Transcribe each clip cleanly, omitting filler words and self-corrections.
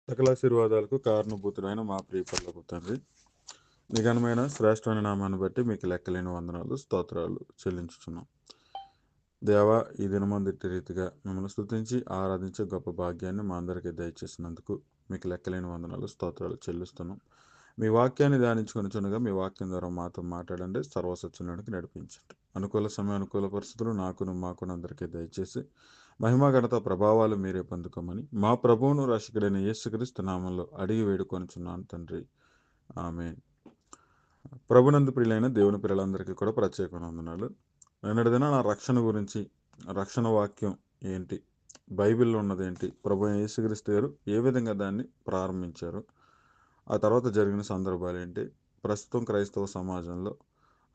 సకలాశీర్వాదాలకు కారణభూతుడైన మా ప్రియ పరలోకపు తండ్రి, మీ ఘనమైన శ్రేష్టమైన నామాన్ని బట్టి మీకు లెక్కలేని వందనాలు స్తోత్రాలు చెల్లించుచున్నాం. దేవా, ఈ దినమందిటి రీతిగా మిమ్మల్ని స్తుతించి ఆరాధించే గొప్ప భాగ్యాన్ని మా అందరికీ దయచేసినందుకు మీకు లెక్కలేని వందనాలు స్తోత్రాలు చెల్లిస్తున్నాం. మీ వాక్యాన్ని ధ్యానించుకొని చునగా మీ వాక్యం ద్వారా మాతో మాట్లాడండి, సర్వసత్యునికి నడిపించండి. అనుకూల సమయం అనుకూల పరిస్థితులు మాకును అందరికీ దయచేసి మహిమ ఘనత ప్రభావాలు మీరే పొందుకోమని మా ప్రభువును రక్షకుడైన యేసుక్రీస్తు నామంలో అడిగి వేడుకొనుచున్నాను తండ్రి, ఆమేన్. ప్రభునందు ప్రియులైన దేవుని పిల్లలందరికీ కూడా ప్రత్యేకమైన వందనాలు. నిన్నటి దిన నా రక్షణ గురించి, రక్షణ వాక్యం ఏంటి, బైబిల్లో ఉన్నదేంటి, ప్రభు అయిన యేసుక్రీస్తు గారు ఏ విధంగా దాన్ని ప్రారంభించారు, ఆ తర్వాత జరిగిన సందర్భాలు ఏంటి, ప్రస్తుతం క్రైస్తవ సమాజంలో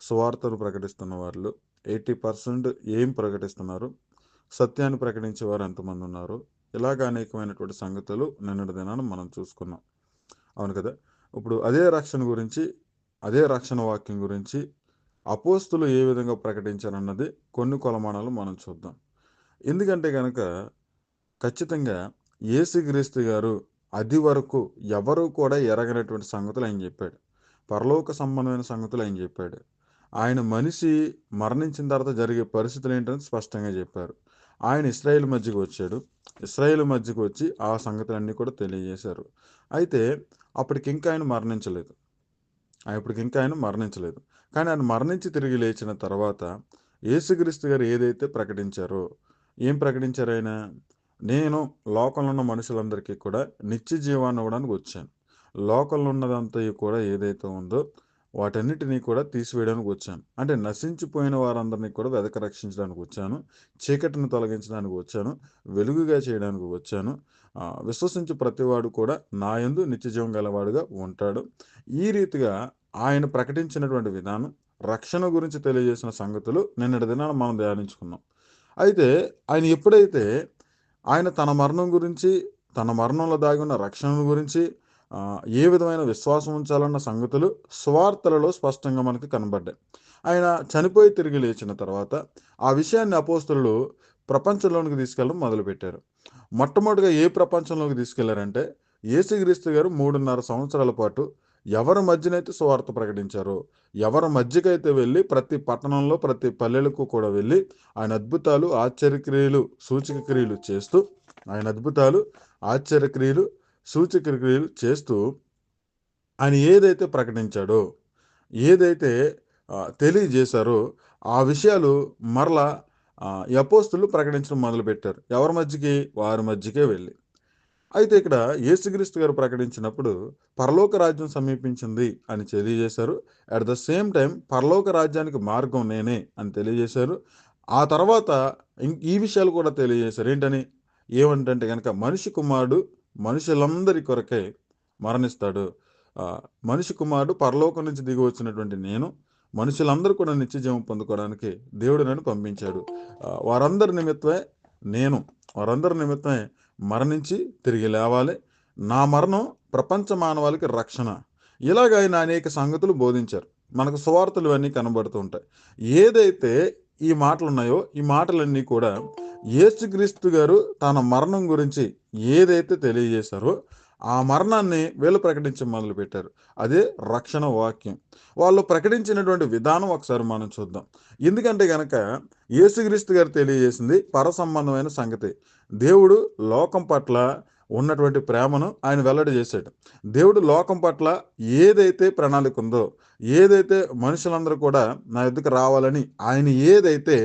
సువార్తను ప్రకటిస్తున్న వారిలో 80% ఏం ప్రకటిస్తున్నారు, సత్యాన్ని ప్రకటించే వారు ఎంతమంది ఉన్నారు, ఇలాగ అనేకమైనటువంటి సంగతులు నిన్నటి దినాన మనం చూసుకున్నాం. అవును కదా. ఇప్పుడు అదే రక్షణ గురించి, అదే రక్షణ వాక్యం గురించి అపోస్తులు ఏ విధంగా ప్రకటించారన్నది కొన్ని కొలమానాలు మనం చూద్దాం. ఎందుకంటే కనుక ఖచ్చితంగా యేసుక్రీస్తు గారు అది వరకు ఎవరు కూడా ఎరగనటువంటి సంగతులు ఆయన చెప్పాడు. పరలోక సంబంధమైన సంగతులు ఆయన చెప్పాడు. ఆయన మనిషి మరణించిన తర్వాత జరిగే పరిస్థితులు ఏంటని స్పష్టంగా చెప్పారు. ఆయన ఇశ్రాయేలు మధ్యకు వచ్చాడు. ఇశ్రాయేలు మధ్యకు వచ్చి ఆ సంగతులన్నీ కూడా తెలియజేశారు. అయితే అప్పటికింకా ఆయన మరణించలేదు. కానీ ఆయన మరణించి తిరిగి లేచిన తర్వాత యేసుక్రీస్తు గారు ఏదైతే ప్రకటించారో, ఏం ప్రకటించారు ఆయన? నేను లోకంలో ఉన్న మనుషులందరికీ కూడా నిత్య జీవాన్ని ఇవ్వడానికి వచ్చాను. లోకంలో ఉన్నదంతా కూడా ఏదైతే ఉందో వాటన్నిటినీ కూడా తీసివేయడానికి వచ్చాను. అంటే నశించిపోయిన వారందరినీ కూడా వెదక రక్షించడానికి వచ్చాను. చీకటిని తొలగించడానికి వచ్చాను. వెలుగుగా చేయడానికి వచ్చాను. విశ్వసించి ప్రతివాడు కూడా నా యందు నిత్య జీవం గలవాడుగా ఉంటాడు. ఈ రీతిగా ఆయన ప్రకటించినటువంటి విధానం, రక్షణ గురించి తెలియజేసిన సంగతులు నిన్నటి దినాన మనం ధ్యానించుకున్నాం. అయితే ఆయన ఎప్పుడైతే ఆయన తన మరణం గురించి, తన మరణంలో దాగి ఉన్న రక్షణ గురించి, ఏ విధమైన విశ్వాసం ఉంచాలన్న సంగతులు సువార్తలలో స్పష్టంగా మనకి కనబడ్డాయి. ఆయన చనిపోయి తిరిగి లేచిన తర్వాత ఆ విషయాన్ని అపోస్తలులు ప్రపంచంలోనికి తీసుకెళ్ళడం మొదలుపెట్టారు. మొట్టమొదటిగా ఏ ప్రపంచంలోకి తీసుకెళ్లారంటే, యేసుక్రీస్తు గారు 3.5 సంవత్సరాల పాటు ఎవరి మధ్యనైతే సువార్త ప్రకటించారో, ఎవరి మధ్యకైతే వెళ్ళి ప్రతి పట్టణంలో ప్రతి పల్లెలకు కూడా వెళ్ళి ఆయన అద్భుతాలు, ఆశ్చర్యక్రియలు, సూచక క్రియలు చేస్తూ, ఆయన అద్భుతాలు, ఆశ్చర్యక్రియలు, సూచక క్రియలు చేస్తూ ఆయన ఏదైతే ప్రకటించాడో, ఏదైతే తెలియజేశారో ఆ విషయాలు మరలా ఈ అపోస్తులు ప్రకటించడం మొదలుపెట్టారు. ఎవరి మధ్యకి? వారి మధ్యకే వెళ్ళి. అయితే ఇక్కడ యేసుక్రీస్తు గారు ప్రకటించినప్పుడు పరలోక రాజ్యం సమీపించింది అని తెలియజేశారు. అట్ ద సేమ్ టైం పరలోక రాజ్యానికి మార్గం నేనే అని తెలియజేశారు. ఆ తర్వాత ఈ విషయాలు కూడా తెలియజేశారు. ఏంటని? ఏమంటే కనుక మనిషి కుమారుడు మనుషులందరి కొరకై మరణిస్తాడు. మనిషి కుమారుడు పరలోకం నుంచి దిగి వచ్చినటువంటి నేను మనుషులందరూ కూడా నిత్య జీవం పొందుకోవడానికి దేవుడు నన్ను పంపించాడు. వారందరి నిమిత్తమే మరణించి తిరిగి లేవాలి. నా మరణం ప్రపంచ మానవాళికి రక్షణ. ఇలాగ ఆయన అనేక సంగతులు బోధించారు. మనకు సువార్తలు అన్నీ కనబడుతూ ఉంటాయి. ఏదైతే ఈ మాటలు ఉన్నాయో ఈ మాటలన్నీ కూడా యేసుక్రీస్తు గారు తన మరణం గురించి ఏదైతే తెలియజేశారో ఆ మరణాన్ని వీళ్ళు ప్రకటించడం మొదలుపెట్టారు. అదే రక్షణ వాక్యం. వాళ్ళు ప్రకటించినటువంటి విధానం ఒకసారి మనం చూద్దాం. ఎందుకంటే కనుక యేసుక్రీస్తు గారు తెలియజేసింది పర సంబంధమైన సంగతి. దేవుడు లోకం పట్ల ఉన్నటువంటి ప్రేమను ఆయన వెల్లడి చేశాడు. దేవుడు లోకం పట్ల ఏదైతే ప్రణాళిక ఉందో, ఏదైతే మనుషులందరూ కూడా నా ఎద్దుకు రావాలని ఆయన ఏదైతే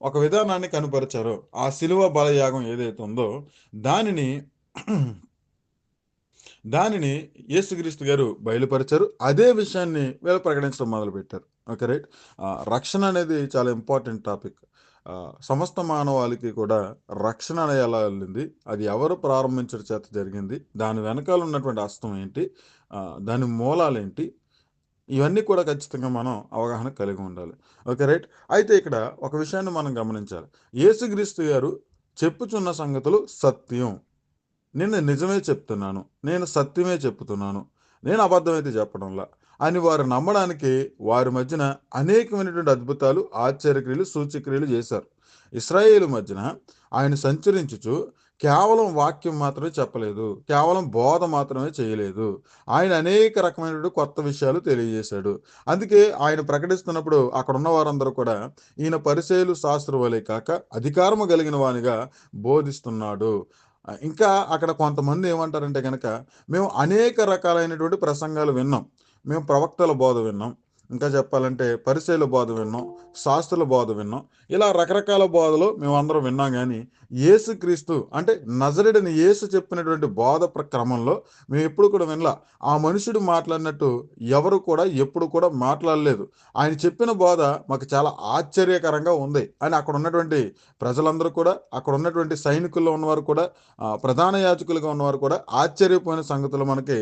ఒక విధానాన్ని కనుపరిచారో, ఆ శిలువ బలయాగం ఏదైతే ఉందో దానిని యేసుక్రీస్తు గారు బయలుపరిచారు. అదే విషయాన్ని వీళ్ళు ప్రకటించడం మొదలుపెట్టారు. Okay, right. రక్షణ అనేది చాలా ఇంపార్టెంట్ టాపిక్. సమస్త మానవాళికి కూడా రక్షణ అనేది ఎలా వెళ్ళింది, అది ఎవరు ప్రారంభించడం చేత జరిగింది, దాని వెనకాల ఉన్నటువంటి హస్తం ఏంటి, దాని మూలాలేంటి, ఇవన్నీ కూడా ఖచ్చితంగా మనం అవగాహన కలిగి ఉండాలి. Okay, right. అయితే ఇక్కడ ఒక విషయాన్ని మనం గమనించాలి. యేసుక్రీస్తు గారు చెప్పుచున్న సంగతులు సత్యం. నేను నిజమే చెప్తున్నాను, నేను సత్యమే చెప్తున్నాను, నేను అబద్ధమైతే చెప్పడంలా అని వారు నమ్మడానికి వారి మధ్యన అనేకమైనటువంటి అద్భుతాలు, ఆశ్చర్యక్రియలు, సూచక్రియలు చేశారు. ఇశ్రాయేలు మధ్యన ఆయన సంచరించుచు కేవలం వాక్యం మాత్రమే చెప్పలేదు. కేవలం బోధ మాత్రమే చేయలేదు. ఆయన అనేక రకమైనటువంటి కొత్త విషయాలు తెలియజేశాడు. అందుకే ఆయన ప్రకటిస్తున్నప్పుడు అక్కడున్న వారందరూ కూడా ఈయన పరిసయ్యులు శాస్త్రుల వలె కాక అధికారము కలిగిన వానిగా బోధిస్తున్నాడు. ఇంకా అక్కడ కొంతమంది ఏమంటారంటే గనక, మేము అనేక రకాలైనటువంటి ప్రసంగాలు విన్నాం. మేము ప్రవక్తల బోధ విన్నాం. ఇంకా చెప్పాలంటే పరిసయ్యుల బోధ విన్నాం. శాస్త్రుల బోధ విన్నాం. ఇలా రకరకాల బోధలు మేమందరం విన్నాం గానీ, యేసుక్రీస్తు అంటే నజరేయుడైన యేసు చెప్పినటువంటి బోధ క్రమంలో మేమెప్పుడు కూడా వినలా. ఆ మనుషుడు మాట్లాడినట్టు ఎవరు కూడా ఎప్పుడు కూడా మాట్లాడలేదు. ఆయన చెప్పిన బోధ మాకు చాలా ఆశ్చర్యకరంగా ఉంది అని అక్కడున్నటువంటి ప్రజలందరూ కూడా, అక్కడున్నటువంటి సైనికుల్లో ఉన్నవారు కూడా, ప్రధాన యాజకులుగా ఉన్నవారు కూడా ఆశ్చర్యపోయిన సంగతులు మనకి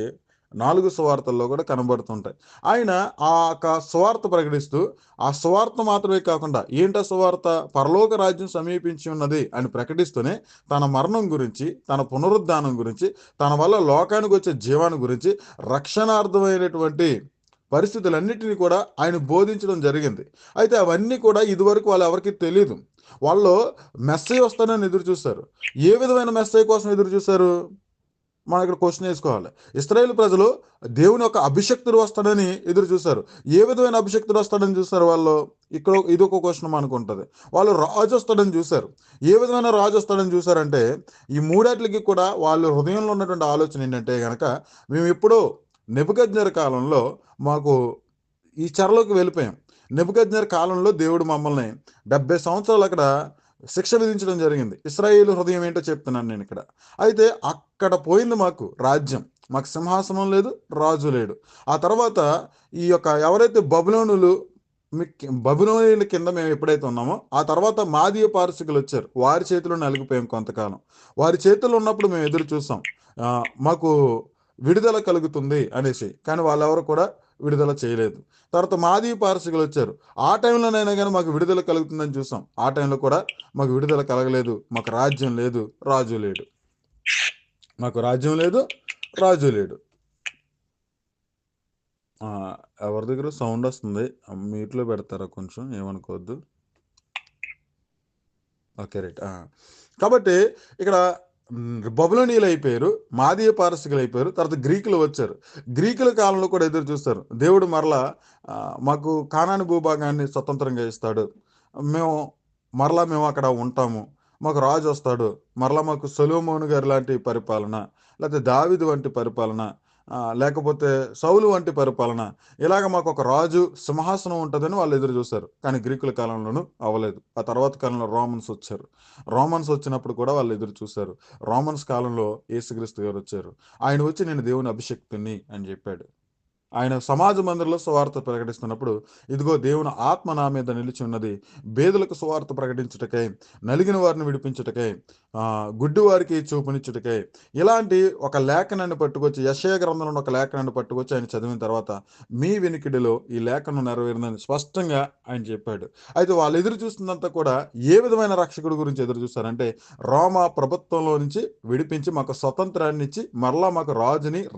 4 సువార్తల్లో కూడా కనబడుతుంటాయి. ఆయన ఆ యొక్క సువార్త ప్రకటిస్తూ, ఆ సువార్త మాత్రమే కాకుండా ఏంటా సువార్త? పరలోక రాజ్యం సమీపించి ఉన్నది అని ప్రకటిస్తూనే తన మరణం గురించి, తన పునరుద్ధానం గురించి, తన వల్ల లోకానికొచ్చే జీవాన్ని గురించి, రక్షణార్థమైనటువంటి పరిస్థితులన్నిటిని కూడా ఆయన బోధించడం జరిగింది. అయితే అవన్నీ కూడా ఇదివరకు వాళ్ళెవరికీ తెలీదు. వాళ్ళు మెస్సయ్య వస్తాడని ఎదురు చూసారు. ఏ విధమైన మెస్సయ్య కోసం ఎదురు చూసారు? మనం ఇక్కడ క్వశ్చన్ వేసుకోవాలి. ఇశ్రాయేలు ప్రజలు దేవుని యొక్క అభిషక్తుడు వస్తాడని ఎదురు చూసారు. ఏ విధమైన అభిషక్తుడు వస్తాడని చూసారు వాళ్ళు? ఇక్కడ ఇదొక క్వశ్చన్ మనకుంటది. వాళ్ళు రాజు వస్తాడని చూసారు. ఏ విధమైన రాజు వస్తాడని చూసారంటే, ఈ మూడాట్లకి కూడా వాళ్ళ హృదయంలో ఉన్నటువంటి ఆలోచన ఏంటంటే గనక, మేమెప్పుడో నెబుకద్నెజరు కాలంలో మాకు ఈ చెరలోకి వెళ్ళిపోయాం. నెబుకద్నెజరు కాలంలో దేవుడు మమ్మల్ని 70 సంవత్సరాలు అక్కడ శిక్ష విధించడం జరిగింది. ఇశ్రాయేలు హృదయం ఏంటో చెప్తున్నాను నేనిక్కడ. అయితే అక్కడ పోయింది మాకు రాజ్యం. మాకు సింహాసనం లేదు, రాజు లేడు. ఆ తర్వాత ఈ యొక్క ఎవరైతే బబులోనీయుల కింద మేము ఎప్పుడైతే ఉన్నామో, ఆ తర్వాత మాదీయ పారసీకులొచ్చారు. వారి చేతిలో నలిగిపోయాం కొంతకాలం. వారి చేతుల్లో ఉన్నప్పుడు మేము ఎదురు చూసాం. మాకు విడుదల కలుగుతుంది అనేసి. కానీ వాళ్ళెవరు కూడా విడుదల చేయలేదు. తర్వాత మాదీయ పారసీకులొచ్చారు. ఆ టైంలోనైనా గానీ మాకు విడుదల కలుగుతుందని చూసాం. ఆ టైంలో కూడా మాకు విడుదల కలగలేదు. మాకు రాజ్యం లేదు, రాజు లేడు. మాకు రాజ్యం లేదు, రాజు లేడు. ఎవరి దగ్గర సౌండ్ వస్తుంది. మ్యూట్లో పెడతారా కొంచెం? ఏమనుకోవద్దు. ఓకే. రైట్. కాబట్టి ఇక్కడ బబులోనీయులు అయిపోయారు, మాదీయ పారసీకులు అయిపోయారు, తర్వాత గ్రీకులు వచ్చారు. గ్రీకుల కాలంలో కూడా ఎదురు చూస్తారు. దేవుడు మరలా మాకు కానాను భూభాగాన్ని స్వతంత్రంగా ఇస్తాడు. మేము మేము అక్కడ ఉంటాము. మాకు రాజు వస్తాడు. మరలా మాకు సొలొమోను గారి లాంటి పరిపాలన, లేకపోతే దావీదు వంటి పరిపాలన, లేకపోతే సౌలు వంటి పరిపాలన, ఇలాగ మాకు ఒక రాజు సింహాసనం ఉంటుందని వాళ్ళు ఎదురు చూశారు. కానీ గ్రీకుల కాలంలోనూ అవ్వలేదు. ఆ తర్వాత కాలంలో రోమన్స్ వచ్చారు. రోమన్స్ వచ్చినప్పుడు కూడా వాళ్ళు ఎదురు చూశారు. రోమన్స్ కాలంలో యేసుక్రీస్తు గారు వచ్చారు. ఆయన వచ్చి నేను దేవుని అభిషక్తుని అని చెప్పాడు. ఆయన సమాజ మందిరంలో సువార్త ప్రకటిస్తున్నప్పుడు, ఇదిగో దేవుని ఆత్మ నా మీద నిలిచి ఉన్నది, బేదలకు సువార్త ప్రకటించుటకై, నలిగిన వారిని విడిపించుటకై, గుడ్డి వారికి చూపునిచ్చుటకై, ఇలాంటి ఒక లేఖనాన్ని పట్టుకొచ్చి, యెషయా గ్రంథంలో ఒక లేఖనాన్ని పట్టుకొచ్చి ఆయన చదివిన తర్వాత, మీ వినికిడిలో ఈ లేఖనం నెరవేరిందని స్పష్టంగా ఆయన చెప్పాడు. అయితే వాళ్ళు ఎదురు చూస్తుందంతా కూడా ఏ విధమైన రక్షకుడి గురించి ఎదురు చూస్తారంటే, రోమా ప్రభుత్వంలో నుంచి విడిపించి మాకు స్వతంత్రాన్ని ఇచ్చి మరలా మాకు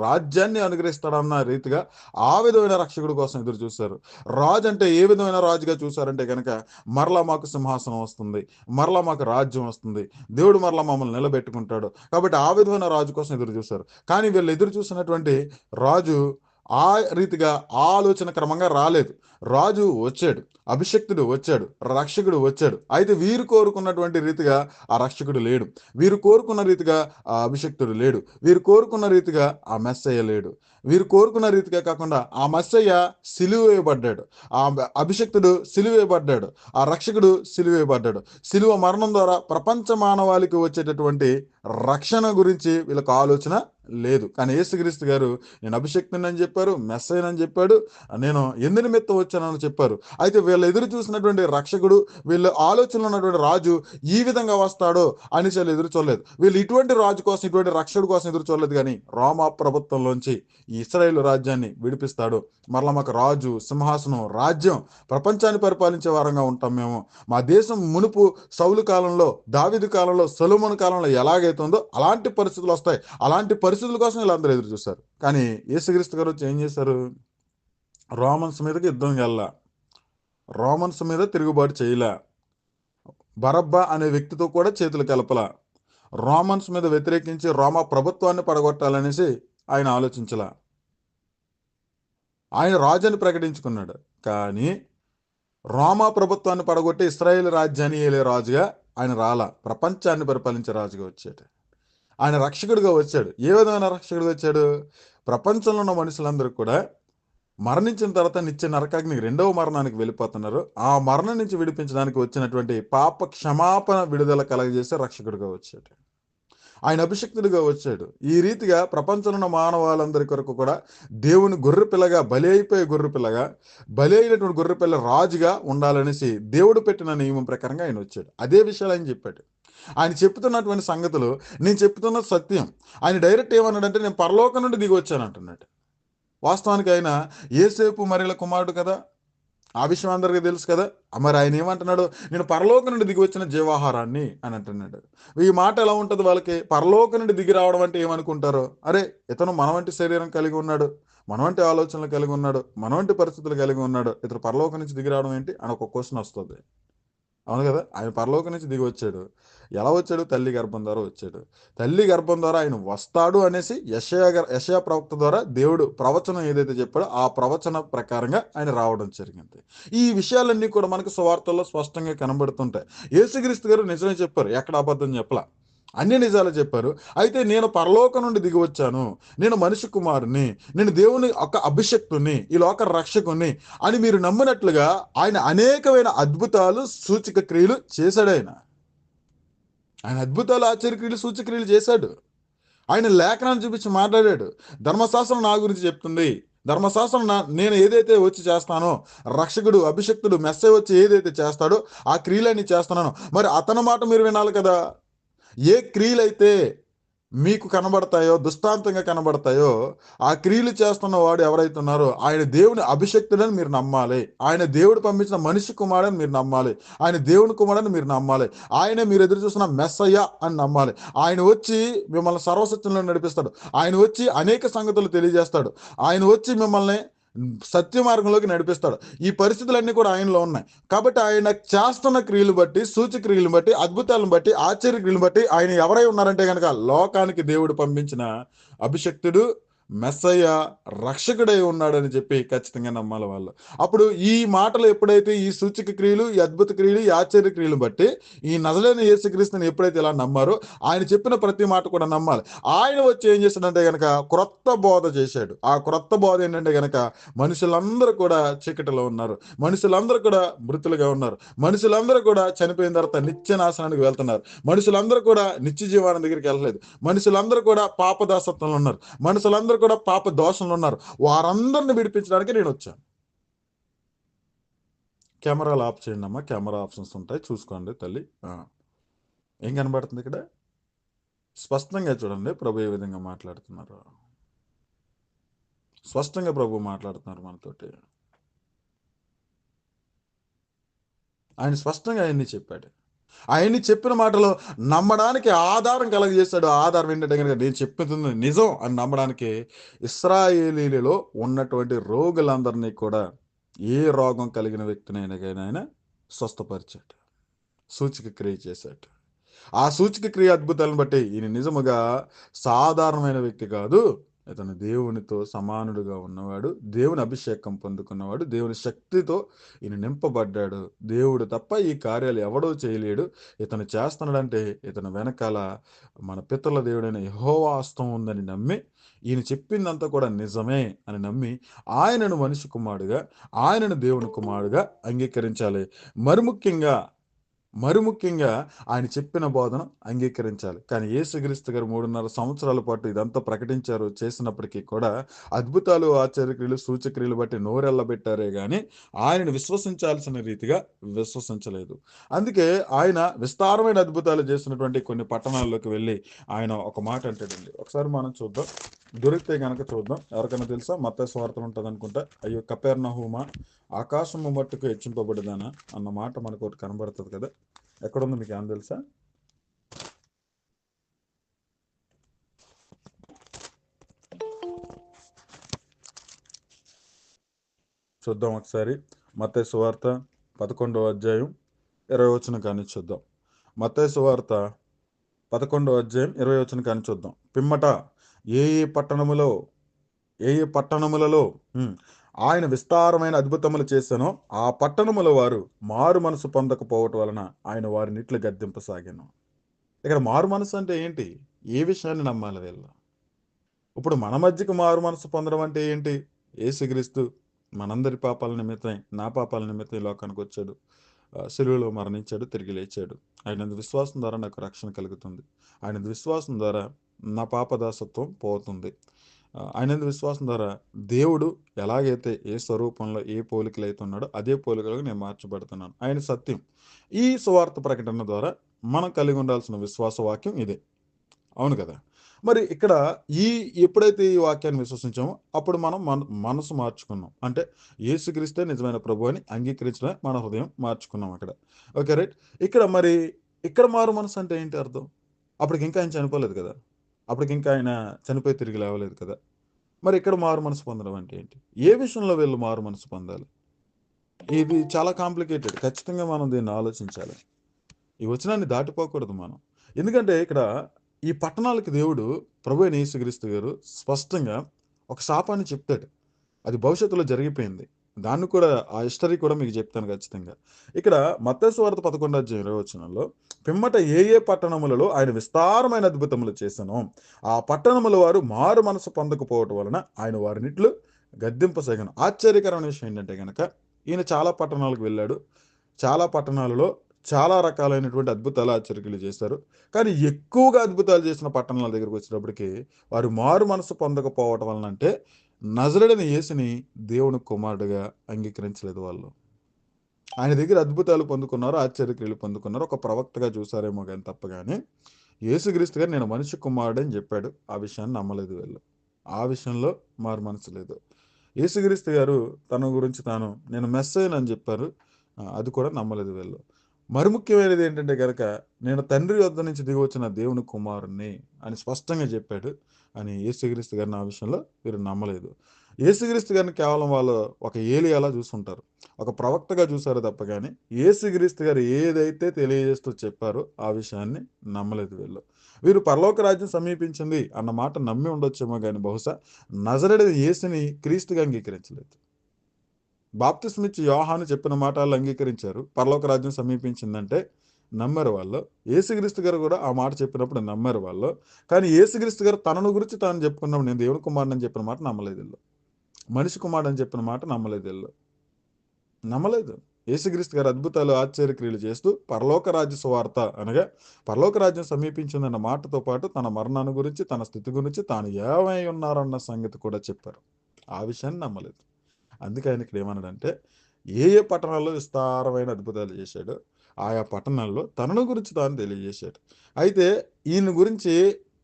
రాజ్యాన్ని అనుగ్రహిస్తాడన్న రీతిగా ఆ విధమైన రక్షకుడి కోసం ఎదురు చూశారు. రాజు అంటే ఏ విధమైన రాజుగా చూశారంటే కనుక, మరలా మాకు సింహాసనం వస్తుంది, మరలా మాకు రాజ్యం వస్తుంది, దేవుడు మరలా మమ్మల్ని నిలబెట్టుకుంటాడు. కాబట్టి ఆ విధమైన రాజు కోసం ఎదురు చూశారు. కానీ వీళ్ళు ఎదురు చూసినటువంటి రాజు ఆ రీతిగా ఆలోచన క్రమంగా రాలేదు. రాజు వచ్చాడు, అభిషక్తుడు వచ్చాడు, రక్షకుడు వచ్చాడు. అయితే వీరు కోరుకున్నటువంటి రీతిగా ఆ రక్షకుడు లేడు. వీరు కోరుకున్న రీతిగా ఆ అభిషక్తుడు లేడు. వీరు కోరుకున్న రీతిగా ఆ మెస్సయ్య లేడు. వీరు కోరుకున్న రీతిగా కాకుండా ఆ మెస్సయ్య సిలువ వేయబడ్డాడు, ఆ అభిషక్తుడు సిలువ వేయబడ్డాడు, ఆ రక్షకుడు సిలువ వేయబడ్డాడు. సిలువ మరణం ద్వారా ప్రపంచ మానవాళికి వచ్చేటటువంటి రక్షణ గురించి వీళ్ళకి ఆలోచన లేదు. కానీ యేసుక్రీస్తు గారు నేను అభిషక్తుని అని చెప్పారు, మెస్సయ్యని అని చెప్పాడు, నేను ఎందు నిమిత్తం వచ్చానని చెప్పారు. అయితే వీళ్ళు ఎదురు చూసినటువంటి రక్షకుడు, వీళ్ళ ఆలోచనలో ఉన్నటువంటి రాజు ఈ విధంగా వస్తాడో అని వీళ్ళు ఎదురు చూడలేదు. వీళ్ళు ఇటువంటి రాజు కోసం, ఇటువంటి రక్షకుడు కోసం ఎదురు చూడలేదు. కానీ రోమా ప్రభుత్వంలోంచి ఈ ఇశ్రాయేలు రాజ్యాన్ని విడిపిస్తాడు, మరలా మాకు రాజు, సింహాసనం, రాజ్యం, ప్రపంచాన్ని పరిపాలించే వారంగా ఉంటాం మేము. మా దేశం మునుపు సౌలు కాలంలో, దావీదు కాలంలో, సొలొమోను కాలంలో ఎలాగైతుందో అలాంటి పరిస్థితులు వస్తాయి. అలాంటి పరిస్థితుల కోసం వీళ్ళందరూ ఎదురు చూస్తారు. కానీ యేసుక్రీస్తు గారు వచ్చి ఏం చేశారు? రోమన్స్ మీదకి యుద్ధం వెళ్ళా, రోమన్స్ మీద తిరుగుబాటు చేయలే, బరబ్బా అనే వ్యక్తితో కూడా చేతులు కలపలా, రోమన్స్ మీద వ్యతిరేకించి రోమా ప్రభుత్వాన్ని పడగొట్టాలనేసి ఆయన ఆలోచించలా. ఆయన రాజు అని ప్రకటించుకున్నాడు. కానీ రోమా ప్రభుత్వాన్ని పడగొట్టి ఇశ్రాయేలు రాజ్యాన్ని ఏలే రాజుగా ఆయన రాలా. ప్రపంచాన్ని పరిపాలించే రాజుగా వచ్చాడు. ఆయన రక్షకుడిగా వచ్చాడు. ఏ విధమైన రక్షకుడిగా వచ్చాడు? ప్రపంచంలో ఉన్న మనుషులందరూ కూడా మరణించిన తర్వాత నిత్య నరకాగ్నికి రెండవ మరణానికి వెళ్ళిపోతున్నారు. ఆ మరణం నుంచి విడిపించడానికి వచ్చినటువంటి పాప క్షమాపణ విడుదల కలగజేసే రక్షకుడిగా వచ్చాడు. ఆయన అభిషక్తుడిగా వచ్చాడు. ఈ రీతిగా ప్రపంచంలో ఉన్న మానవాళ్ళందరి కొరకు కూడా దేవుని గొర్రెపిల్లగా, బలి అయిపోయే గొర్రెపిల్లగా, బలి అయినటువంటి గొర్రెపిల్ల రాజుగా ఉండాలనేసి దేవుడు పెట్టిన నియమం ప్రకారంగా ఆయన వచ్చాడు. అదే విషయాలు ఆయన చెప్పాడు. ఆయన చెప్తున్నటువంటి సంగతులు, నేను చెప్తున్న సత్యం. ఆయన డైరెక్ట్ ఏమన్నాడంటే, నేను పరలోకం నుండి దిగి వచ్చాను అంటున్నాడు. వాస్తవానికి ఆయన యేసేపు మరియల కుమారుడు కదా, ఆ విషయం అందరికీ తెలుసు కదా. మరి ఆయన ఏమంటున్నాడు? నేను పరలోకం నుండి దిగి వచ్చిన జీవాహారాన్ని అని అంటున్నాడు. ఈ మాట ఎలా ఉంటుంది వాళ్ళకి? పరలోకం నుండి దిగి రావడం అంటే ఏమనుకుంటారు? అరే, ఇతను మన వంటి శరీరం కలిగి ఉన్నాడు, మన వంటి ఆలోచనలు కలిగి ఉన్నాడు, మన వంటి పరిస్థితులు కలిగి ఉన్నాడు, ఇతను పరలోకం నుంచి దిగి రావడం ఏంటి అని ఒక క్వశ్చన్ వస్తుంది. అవును కదా. ఆయన పరలోకం నుంచి దిగి వచ్చాడు. ఎలా వచ్చాడు? తల్లి గర్భం ద్వారా వచ్చాడు. తల్లి గర్భం ద్వారా ఆయన వస్తాడు అనేసి యెషయా ప్రవక్త ద్వారా దేవుడు ప్రవచనం ఏదైతే చెప్పాడో ఆ ప్రవచన ప్రకారంగా ఆయన రావడం జరిగింది. ఈ విషయాలన్నీ కూడా మనకు సువార్తల్లో స్పష్టంగా కనబడుతుంటాయి. యేసుక్రీస్తు గారు నిజమే చెప్పారు, ఎక్కడ అబద్ధం చెప్పలా, అన్ని నిజాలు చెప్పారు. అయితే నేను పరలోకం నుండి దిగి వచ్చాను, నేను మనిషి కుమారుని, నేను దేవుని ఒక అభిషక్తుని, ఈ లోక రక్షకుని అని మీరు నమ్మినట్లుగా ఆయన అనేకమైన అద్భుతాలు, సూచక క్రియలు చేశాడు. ఆయన అద్భుతాలు, ఆశ్చర్యక్రియలు, సూచక్రియలు చేశాడు. ఆయన లేఖనాన్ని చూపించి మాట్లాడాడు. ధర్మశాస్త్రం నా గురించి చెప్తుంది. ధర్మశాస్త్రం నేను ఏదైతే వచ్చి చేస్తానో, రక్షకుడు, అభిషక్తుడు, మెస్సే వచ్చి ఏదైతే చేస్తాడో ఆ క్రియలన్నీ చేస్తున్నాను. మరి అతని మాట మీరు వినాలి కదా. ఏ క్రియలైతే మీకు కనబడతాయో, దృష్టాంతంగా కనబడతాయో, ఆ క్రియలు చేస్తున్న వాడు ఎవరైతే ఉన్నారో ఆయన దేవుని అభిషక్తుడని మీరు నమ్మాలి. ఆయన దేవుడు పంపించిన మనిషి కుమారుడని మీరు నమ్మాలి. ఆయన దేవుని కుమారుడని మీరు నమ్మాలి. ఆయనే మీరు ఎదురు చూస్తున్న మెస్సయ్య అని నమ్మాలి. ఆయన వచ్చి మిమ్మల్ని సర్వసత్యంలో నడిపిస్తాడు. ఆయన వచ్చి అనేక సంగతులు తెలియజేస్తాడు. ఆయన వచ్చి మిమ్మల్ని సత్య మార్గంలోకి నడిపిస్తాడు. ఈ పరిస్థితులన్నీ కూడా ఆయనలో ఉన్నాయి. కాబట్టి ఆయన చేస్తున్న క్రియలు బట్టి, సూచక్రియలను బట్టి, అద్భుతాలను బట్టి, ఆశ్చర్యక్రియలను బట్టి ఆయన ఎవరై ఉన్నారంటే కనుక లోకానికి దేవుడు పంపించిన అభిషక్తుడు, మెస్సయ్య, రక్షకుడై ఉన్నాడని చెప్పి ఖచ్చితంగా నమ్మాలి వాళ్ళు. అప్పుడు ఈ మాటలు ఎప్పుడైతే, ఈ సూచక క్రియలు, ఈ అద్భుత క్రియలు, ఈ ఆశ్చర్య క్రియలు బట్టి ఈ నజరేయుడైన యేసుక్రీస్తుని ఎప్పుడైతే ఇలా నమ్మారో ఆయన చెప్పిన ప్రతి మాట కూడా నమ్మాలి. ఆయన వచ్చి ఏం చేశాడంటే గనక క్రొత్త బోధ చేశాడు. ఆ క్రొత్త బోధ ఏంటంటే గనక మనుషులందరూ కూడా చీకటిలో ఉన్నారు, మనుషులందరూ కూడా మృతులుగా ఉన్నారు, మనుషులందరూ కూడా చనిపోయిన తర్వాత నిత్య నాశనానికి వెళ్తున్నారు, మనుషులందరూ కూడా నిత్య జీవాన్ని దగ్గరికి వెళ్ళలేదు, మనుషులందరూ కూడా పాపదాసత్వంలో ఉన్నారు, మనుషులందరూ కూడా పాప దోషంలో ఉన్నారు. వారందరిని విడిపించడానికి నేను వచ్చాను. కెమెరాలు ఆఫ్ చేయండి అమ్మా. కెమెరా ఆప్షన్స్ ఉంటాయి, చూసుకోండి తల్లి. ఏం కనబడుతుంది ఇక్కడ? స్పష్టంగా చూడండి ప్రభు ఏ విధంగా మాట్లాడుతున్నారు. స్పష్టంగా ప్రభు మాట్లాడుతున్నారు మనతోటి. ఆయన స్పష్టంగా ఆయన్ని చెప్పాడు. ఆయన్ని చెప్పిన మాటలో నమ్మడానికి ఆధారం కలగజేశాడు. ఆధారం ఏంటంటే కనుక నేను చెప్తుంది నిజం అని నమ్మడానికి ఇశ్రాయేలీలలో ఉన్నటువంటి రోగులందరినీ కూడా, ఏ రోగం కలిగిన వ్యక్తినైనా ఆయన స్వస్థపరిచాడు, సూచక క్రియ చేశాడు. ఆ సూచక క్రియ అద్భుతాలను బట్టి ఈయన నిజముగా సాధారణమైన వ్యక్తి కాదు, ఇతను దేవునితో సమానుడుగా ఉన్నవాడు, దేవుని అభిషేకం పొందుకున్నవాడు, దేవుని శక్తితో ఈయన నింపబడ్డాడు. దేవుడు తప్ప ఈ కార్యాలు ఎవడో చేయలేడు. ఇతను చేస్తున్నాడంటే ఇతను వెనకాల మన పితరుల దేవుడైన యెహోవా హస్తం ఉందని నమ్మి, ఈయన చెప్పిందంతా కూడా నిజమే అని నమ్మి ఆయనను మనిషి కుమారుడుగా, ఆయనను దేవుని కుమారుడుగా అంగీకరించాలి. మరి ముఖ్యంగా ఆయన చెప్పిన బోధన అంగీకరించాలి. కానీ యేసుక్రీస్తు గారు 3.5 సంవత్సరాల పాటు ఇదంతా ప్రకటించారు. చేసినప్పటికీ కూడా అద్భుతాలు, ఆశ్చర్యక్రియలు, సూచక్రియలు బట్టి నోరెళ్ళబెట్టారే కానీ ఆయనను విశ్వసించాల్సిన రీతిగా విశ్వసించలేదు. అందుకే ఆయన విస్తారమైన అద్భుతాలు చేసినటువంటి కొన్ని పట్టణాల్లోకి వెళ్ళి ఆయన ఒక మాట అంటాడండి. ఒకసారి మనం చూద్దాం, దొరికితే కనుక చూద్దాం. ఎవరికైనా తెలుసా? మత్తయి సువార్తలో ఉంటుంది అనుకుంటా. అయ్యో కపెర్నహూమా, ఆకాశము మట్టుకు హెచ్చింపబడదానా అన్న మాట మనకు ఒకటి కనబడుతుంది కదా. ఎక్కడుందో మీకు ఏం తెలుసా? చూద్దాం ఒకసారి. మత్తయి సువార్త 11వ అధ్యాయం 20వ వచనం కానీ చూద్దాం. మత్తయి సువార్త 11వ అధ్యాయం 20 వచనం కాని చూద్దాం. పిమ్మట ఏ ఏ పట్టణములో ఏ ఏ పట్టణములలో ఆయన విస్తారమైన అద్భుతములు చేశానో ఆ పట్టణముల వారు మారు మనసు పొందకపోవటం వలన ఆయన వారిని ఇట్లు గద్దింపసాగాను. ఇక్కడ మారు మనసు అంటే ఏంటి? ఏ విషయాన్ని నమ్మాలి వీళ్ళు? ఇప్పుడు మన మధ్యకి మారు మనసు పొందడం అంటే ఏంటి? యేసుక్రీస్తు మనందరి పాపాల నిమిత్తమై, నా పాపాల నిమిత్తం ఈ లోకానికి వచ్చాడు. సిలువలో మరణించాడు, తిరిగి లేచాడు. ఆయనందు విశ్వాసం ద్వారా నాకు రక్షణ కలుగుతుంది. ఆయనందు విశ్వాసం ద్వారా నా పాపదాసత్వం పోతుంది. ఆయనందు విశ్వాసం ద్వారా దేవుడు ఎలాగైతే ఏ స్వరూపంలో ఏ పోలికలు అయితే ఉన్నాడో అదే పోలికలుగా నేను మార్చబడుతున్నాను. ఆయన సత్యం. ఈ సువార్త ప్రకటన ద్వారా మనం కలిగి ఉండాల్సిన విశ్వాస వాక్యం ఇదే. అవును కదా! మరి ఇక్కడ ఎప్పుడైతే ఈ వాక్యాన్ని విశ్వసించామో అప్పుడు మనం మనసు మార్చుకున్నాం. అంటే యేసుక్రీస్తే నిజమైన ప్రభువు అని అంగీకరించడమే మన హృదయం మార్చుకున్నాం అక్కడ. Okay, right. ఇక్కడ మారు మనసు అంటే ఏంటి అర్థం? అప్పటికింకా ఆయన చనిపోలేదు కదా! అప్పటికింకా ఆయన చనిపోయి తిరిగి లేవలేదు కదా! మరి ఇక్కడ మారు మనసు పొందడం అంటే ఏంటి? ఏ విషయంలో వీళ్ళు మారు మనసు పొందాలి? ఇది చాలా కాంప్లికేటెడ్. ఖచ్చితంగా మనం దీన్ని ఆలోచించాలి. ఈ వచనాన్ని దాటిపోకూడదు మనం. ఎందుకంటే ఇక్కడ ఈ పట్టణాలకి దేవుడు ప్రభువైన యేసుక్రీస్తు గారు స్పష్టంగా ఒక శాపాన్ని చెప్తాడు. అది భవిష్యత్తులో జరిగిపోయింది. దాన్ని కూడా ఆ హిస్టరీ కూడా మీకు చెప్తాను ఖచ్చితంగా. ఇక్కడ మత్తయి సువార్త 11వ అధ్యాయం 20వ వచనంలో పిమ్మట ఏ ఏ పట్టణములలో ఆయన విస్తారమైన అద్భుతములు చేశానో ఆ పట్టణముల వారు మారు మనసు పొందకపోవటం వలన ఆయన వారినిట్లు గద్దింపసాగాను. ఆశ్చర్యకరమైన విషయం ఏంటంటే గనక ఈయన చాలా పట్టణాలకు వెళ్ళాడు. చాలా పట్టణాలలో చాలా రకాలైనటువంటి అద్భుతాలు, ఆశ్చర్యలు చేశారు. కానీ ఎక్కువగా అద్భుతాలు చేసిన పట్టణాల దగ్గరికి వచ్చేటప్పటికి వారు మారు మనసు పొందకపోవటం వలన అంటే నజరేయుడైన యేసుని దేవుని కుమారుడుగా అంగీకరించలేదు వాళ్ళు. ఆయన దగ్గర అద్భుతాలు పొందుకున్నారు, ఆశ్చర్యక్రియలు పొందుకున్నారు, ఒక ప్రవక్తగా చూసారేమో కానీ తప్ప కానీ యేసుక్రీస్తు గారు నేను మనిషి కుమారుడు అని చెప్పాడు. ఆ విషయాన్ని నమ్మలేదు వీళ్ళు. ఆ విషయంలో మారు మనసు లేదు. యేసుక్రీస్తు గారు తన గురించి తాను నేను మెస్సయ్యను అని చెప్పారు. అది కూడా నమ్మలేదు వీళ్ళు. మరి ముఖ్యమైనది ఏంటంటే కనుక నేను తండ్రి వద్ద నుంచి దిగి వచ్చిన దేవుని కుమారుణ్ణి అని స్పష్టంగా చెప్పాడు. అని యేసుక్రీస్తు గారిని ఆ విషయంలో వీరు నమ్మలేదు. యేసుక్రీస్తు గారిని కేవలం వాళ్ళు ఒక ఏలియాలా చూసుంటారు, ఒక ప్రవక్తగా చూసారు తప్ప కానీ యేసుక్రీస్తు గారు ఏదైతే తెలియజేస్తూ చెప్పారో ఆ విషయాన్ని నమ్మలేదు వీళ్ళు. వీరు పరలోక రాజ్యం సమీపించింది అన్న మాట నమ్మి ఉండొచ్చేమో కానీ బహుశా నజరేయుడైన యేసుని క్రీస్తుగా అంగీకరించలేదు. బాప్తిస్మిచ్చి యోహాను చెప్పిన మాటలు అంగీకరించారు. పరలోక రాజ్యం సమీపించిందంటే నమ్మారు వాళ్ళు. యేసుక్రీస్తు గారు కూడా ఆ మాట చెప్పినప్పుడు నమ్మారు వాళ్ళు. కానీ యేసుక్రీస్తు గారు తనను గురించి తాను చెప్పుకున్నప్పుడు నేను దేవుని కుమారుడు అని చెప్పిన మాట నమ్మలేదు వీళ్ళు. మనిషి కుమారుడు అని చెప్పిన మాట నమ్మలేదు వీళ్ళు. నమ్మలేదు. యేసుక్రీస్తు గారు అద్భుతాలు, ఆశ్చర్యక్రియలు చేస్తూ పరలోక రాజ్య సువార్త అనగా పరలోక రాజ్యం సమీపించిందన్న మాటతో పాటు తన మరణాన్ని గురించి, తన స్థితి గురించి, తాను ఏమై ఉన్నారన్న సంగతి కూడా చెప్పారు. ఆ విషయాన్ని నమ్మలేదు. అందుకే ఆయన ఇక్కడ ఏమన్నాడంటే ఏ ఏ పట్టణాల్లో విస్తారమైన అద్భుతాలు చేశాడు, ఆయా పట్టణాల్లో తనను గురించి తాను తెలియజేశాడు. అయితే ఈయన గురించి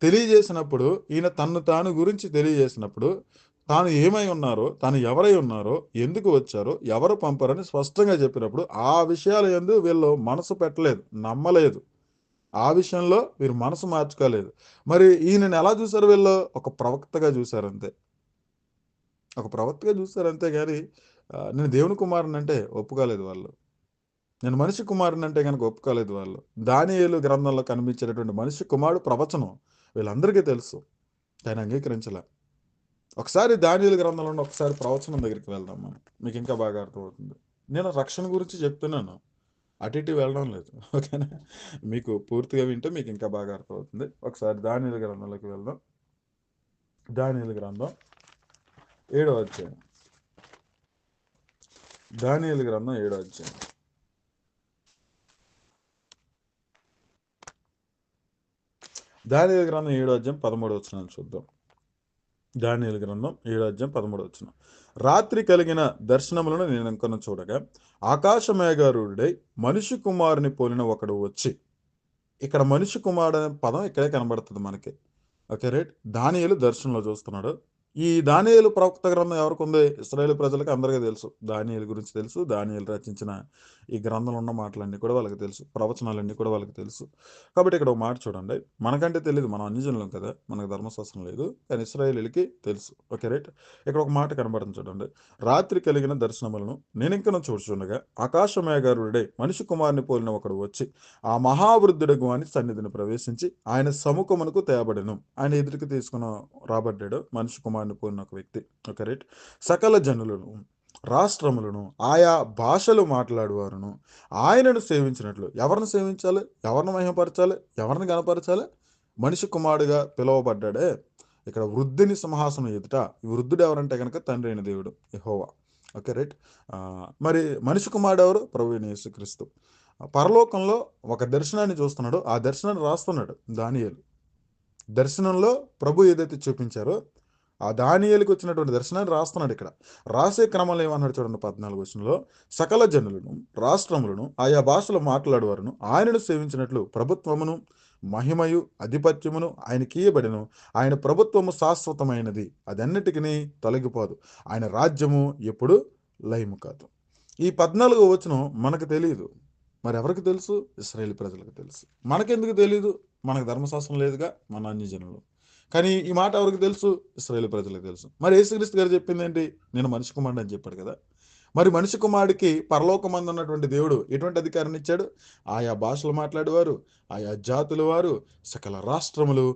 తెలియజేసినప్పుడు, ఈయన తన్ను తాను గురించి తెలియజేసినప్పుడు తాను ఏమై ఉన్నారో, తాను ఎవరై ఉన్నారో, ఎందుకు వచ్చారో, ఎవరు పంపారని స్పష్టంగా చెప్పినప్పుడు ఆ విషయాల యందు వీళ్ళు మనసు పెట్టలేదు, నమ్మలేదు. ఆ విషయంలో వీరు మనసు మార్చుకోలేదు. మరి ఈయనని ఎలా చూశారు వీళ్ళు? ఒక ప్రవక్తగా చూశారు అంతే. ఒక ప్రవక్తగా చూస్తారు అంతే గాని నేను దేవుని కుమారుని అంటే ఒప్పుకోలేదు వాళ్ళు. నేను మనిషి కుమారుని అంటే కనుక ఒప్పుకోలేదు వాళ్ళు. దానియేలు గ్రంథంలో కనిపించేటటువంటి మనిషి కుమారుడు ప్రవచనం వీళ్ళందరికీ తెలుసు, కానీ అంగీకరించలే. ఒకసారి దానియేలు గ్రంథంలో ఉన్న ఒకసారి ప్రవచనం దగ్గరికి వెళ్దాం మనం, మీకు ఇంకా బాగా అర్థమవుతుంది. నేను రక్షణ గురించి చెప్తున్నాను, అటు ఇటు వెళ్ళడం లేదు. ఓకేనా? మీకు పూర్తిగా వింటే మీకు ఇంకా బాగా అర్థమవుతుంది. ఒకసారి దానియేలు గ్రంథంలోకి వెళ్దాం. దానియేలు గ్రంథం 7వ అధ్యాయం. దానియేలు గ్రంథం 7వ అధ్యాయం. దానియేలు గ్రంథం 7వ అధ్యాయం 13వ వచనాన్ని చూద్దాం. దానియేలు గ్రంథం 7వ అధ్యాయం 13వ వచనం. రాత్రి కలిగిన దర్శనములను నేను ఇంకొన చూడగా ఆకాశ మేఘారూఢుడై మనిషి కుమారుని పోలిన ఒకడు వచ్చి. ఇక్కడ మనిషి కుమారుడు అనే పదం ఇక్కడే కనబడుతుంది మనకి. Okay, right. దానియేలు దర్శనంలో చూస్తున్నాడు. ఈ దానియేలు ప్రవక్త గ్రంథం ఎవరికుంది? ఇశ్రాయేలు ప్రజలకి అందరికీ తెలుసు. దానియేలు గురించి తెలుసు. దానియేలు రచించిన ఈ గ్రంథంలో ఉన్న మాటలన్నీ కూడా వాళ్ళకి తెలుసు. ప్రవచనాలన్నీ కూడా వాళ్ళకి తెలుసు. కాబట్టి ఇక్కడ ఒక మాట చూడండి. మనకంటే తెలీదు. మనం అన్యజనులం కదా! మనకు ధర్మశాస్త్రం లేదు. కానీ ఇశ్రాయేలీయులకి తెలుసు. ఓకే. రైట్. ఇక్కడ ఒక మాట కనబడుతుంది చూడండి. రాత్రి కలిగిన దర్శనములను నేనింకను చూచుచుండగా ఆకాశ మేఘారూఢుడై మనిషి కుమారుని పోలిన ఒకడు వచ్చి ఆ మహావృద్ధుడగు వాని సన్నిధిని ప్రవేశించి ఆయన సముఖమునకు తేబడెను. ఆయన ఎదురుకి తీసుకుని రాబడ్డాడు మనిషి కుమారుని పోలిన ఒక వ్యక్తి. ఓకే. రైట్. సకల జనులను, రాష్ట్రములను, ఆయా భాషలు మాట్లాడువారును ఆయనను సేవించినట్లు. ఎవరిని సేవించాలి? ఎవరిని మహిమపరచాలి? ఎవరిని గనపరచాలి? మనిషి కుమారుడిగా పిలువబడ్డాడే ఇక్కడ వృద్ధుని సింహాసనం ఎదుట. ఈ వృద్ధుడు ఎవరంటే కనుక తండ్రి అయిన దేవుడు యెహోవా. ఓకే. రైట్. మరి మనిషి కుమారుడు ఎవరు? ప్రభువైన యేసుక్రీస్తు. పరలోకంలో ఒక దర్శనాన్ని చూస్తున్నాడు. ఆ దర్శనాన్ని రాస్తున్నాడు దానియేలు. దర్శనంలో ప్రభు ఏదైతే చూపించారో ఆ దానియేలుకి వచ్చినటువంటి దర్శనాన్ని రాస్తున్నాడు ఇక్కడ. రాసే క్రమంలో ఏమన్నాడు చూడండి 14 వచనంలో, సకల జనులను, రాష్ట్రములను, ఆయా భాషలు మాట్లాడువారును ఆయనను సేవించినట్లు ప్రభుత్వమును, మహిమయు, ఆధిపత్యమును ఆయనకియ్యబడెను. ఆయన ప్రభుత్వము శాశ్వతమైనది, అదన్నిటికీ తొలగిపోదు. ఆయన రాజ్యము ఎప్పుడు లయము కాదు. ఈ 14వ వచనం మనకు తెలియదు. మరి ఎవరికి తెలుసు? ఇశ్రాయేలు ప్రజలకు తెలుసు. మనకెందుకు తెలీదు? మనకు ధర్మశాస్త్రం లేదుగా, మన అన్యజనులు. కానీ ఈ మాట ఎవరికి తెలుసు? ఇశ్రాయేలు ప్రజలకు తెలుసు. మరి యేసుక్రీస్తు గారు చెప్పింది ఏంటి? నేను మనిషి కుమారుడు అని చెప్పాడు కదా! మరి మనిషి కుమారుడికి పరలోకమందు ఉన్నటువంటి దేవుడు ఎటువంటి అధికారాన్ని ఇచ్చాడు? ఆయా భాషలు మాట్లాడేవారు, ఆయా జాతుల వారు, సకల రాష్ట్రములు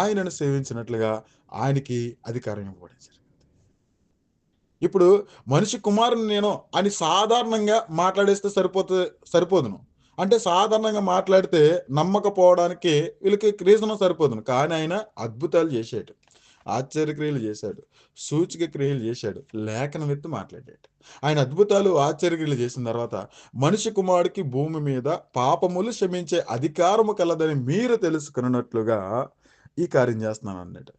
ఆయనను సేవించినట్లుగా ఆయనకి అధికారం ఇవ్వబడింది. ఇప్పుడు మనిషి కుమారుని నేను అని సాధారణంగా మాట్లాడేస్తే సరిపోదును. అంటే సాధారణంగా మాట్లాడితే నమ్మకపోవడానికి వీళ్ళకి రీజను సరిపోదును. కానీ ఆయన అద్భుతాలు చేశాడు. ఆశ్చర్యక్రియలు చేశాడు. సూచక క్రియలు చేశాడు. లేఖనం ఎత్తి మాట్లాడాడు. ఆయన అద్భుతాలు ఆశ్చర్యక్రియలు చేసిన తర్వాత మనిషి కుమారుడికి భూమి మీద పాపములు క్షమించే అధికారము కలదని మీరు తెలుసుకున్నట్లుగా ఈ కార్యం చేస్తున్నాను అన్నాడు.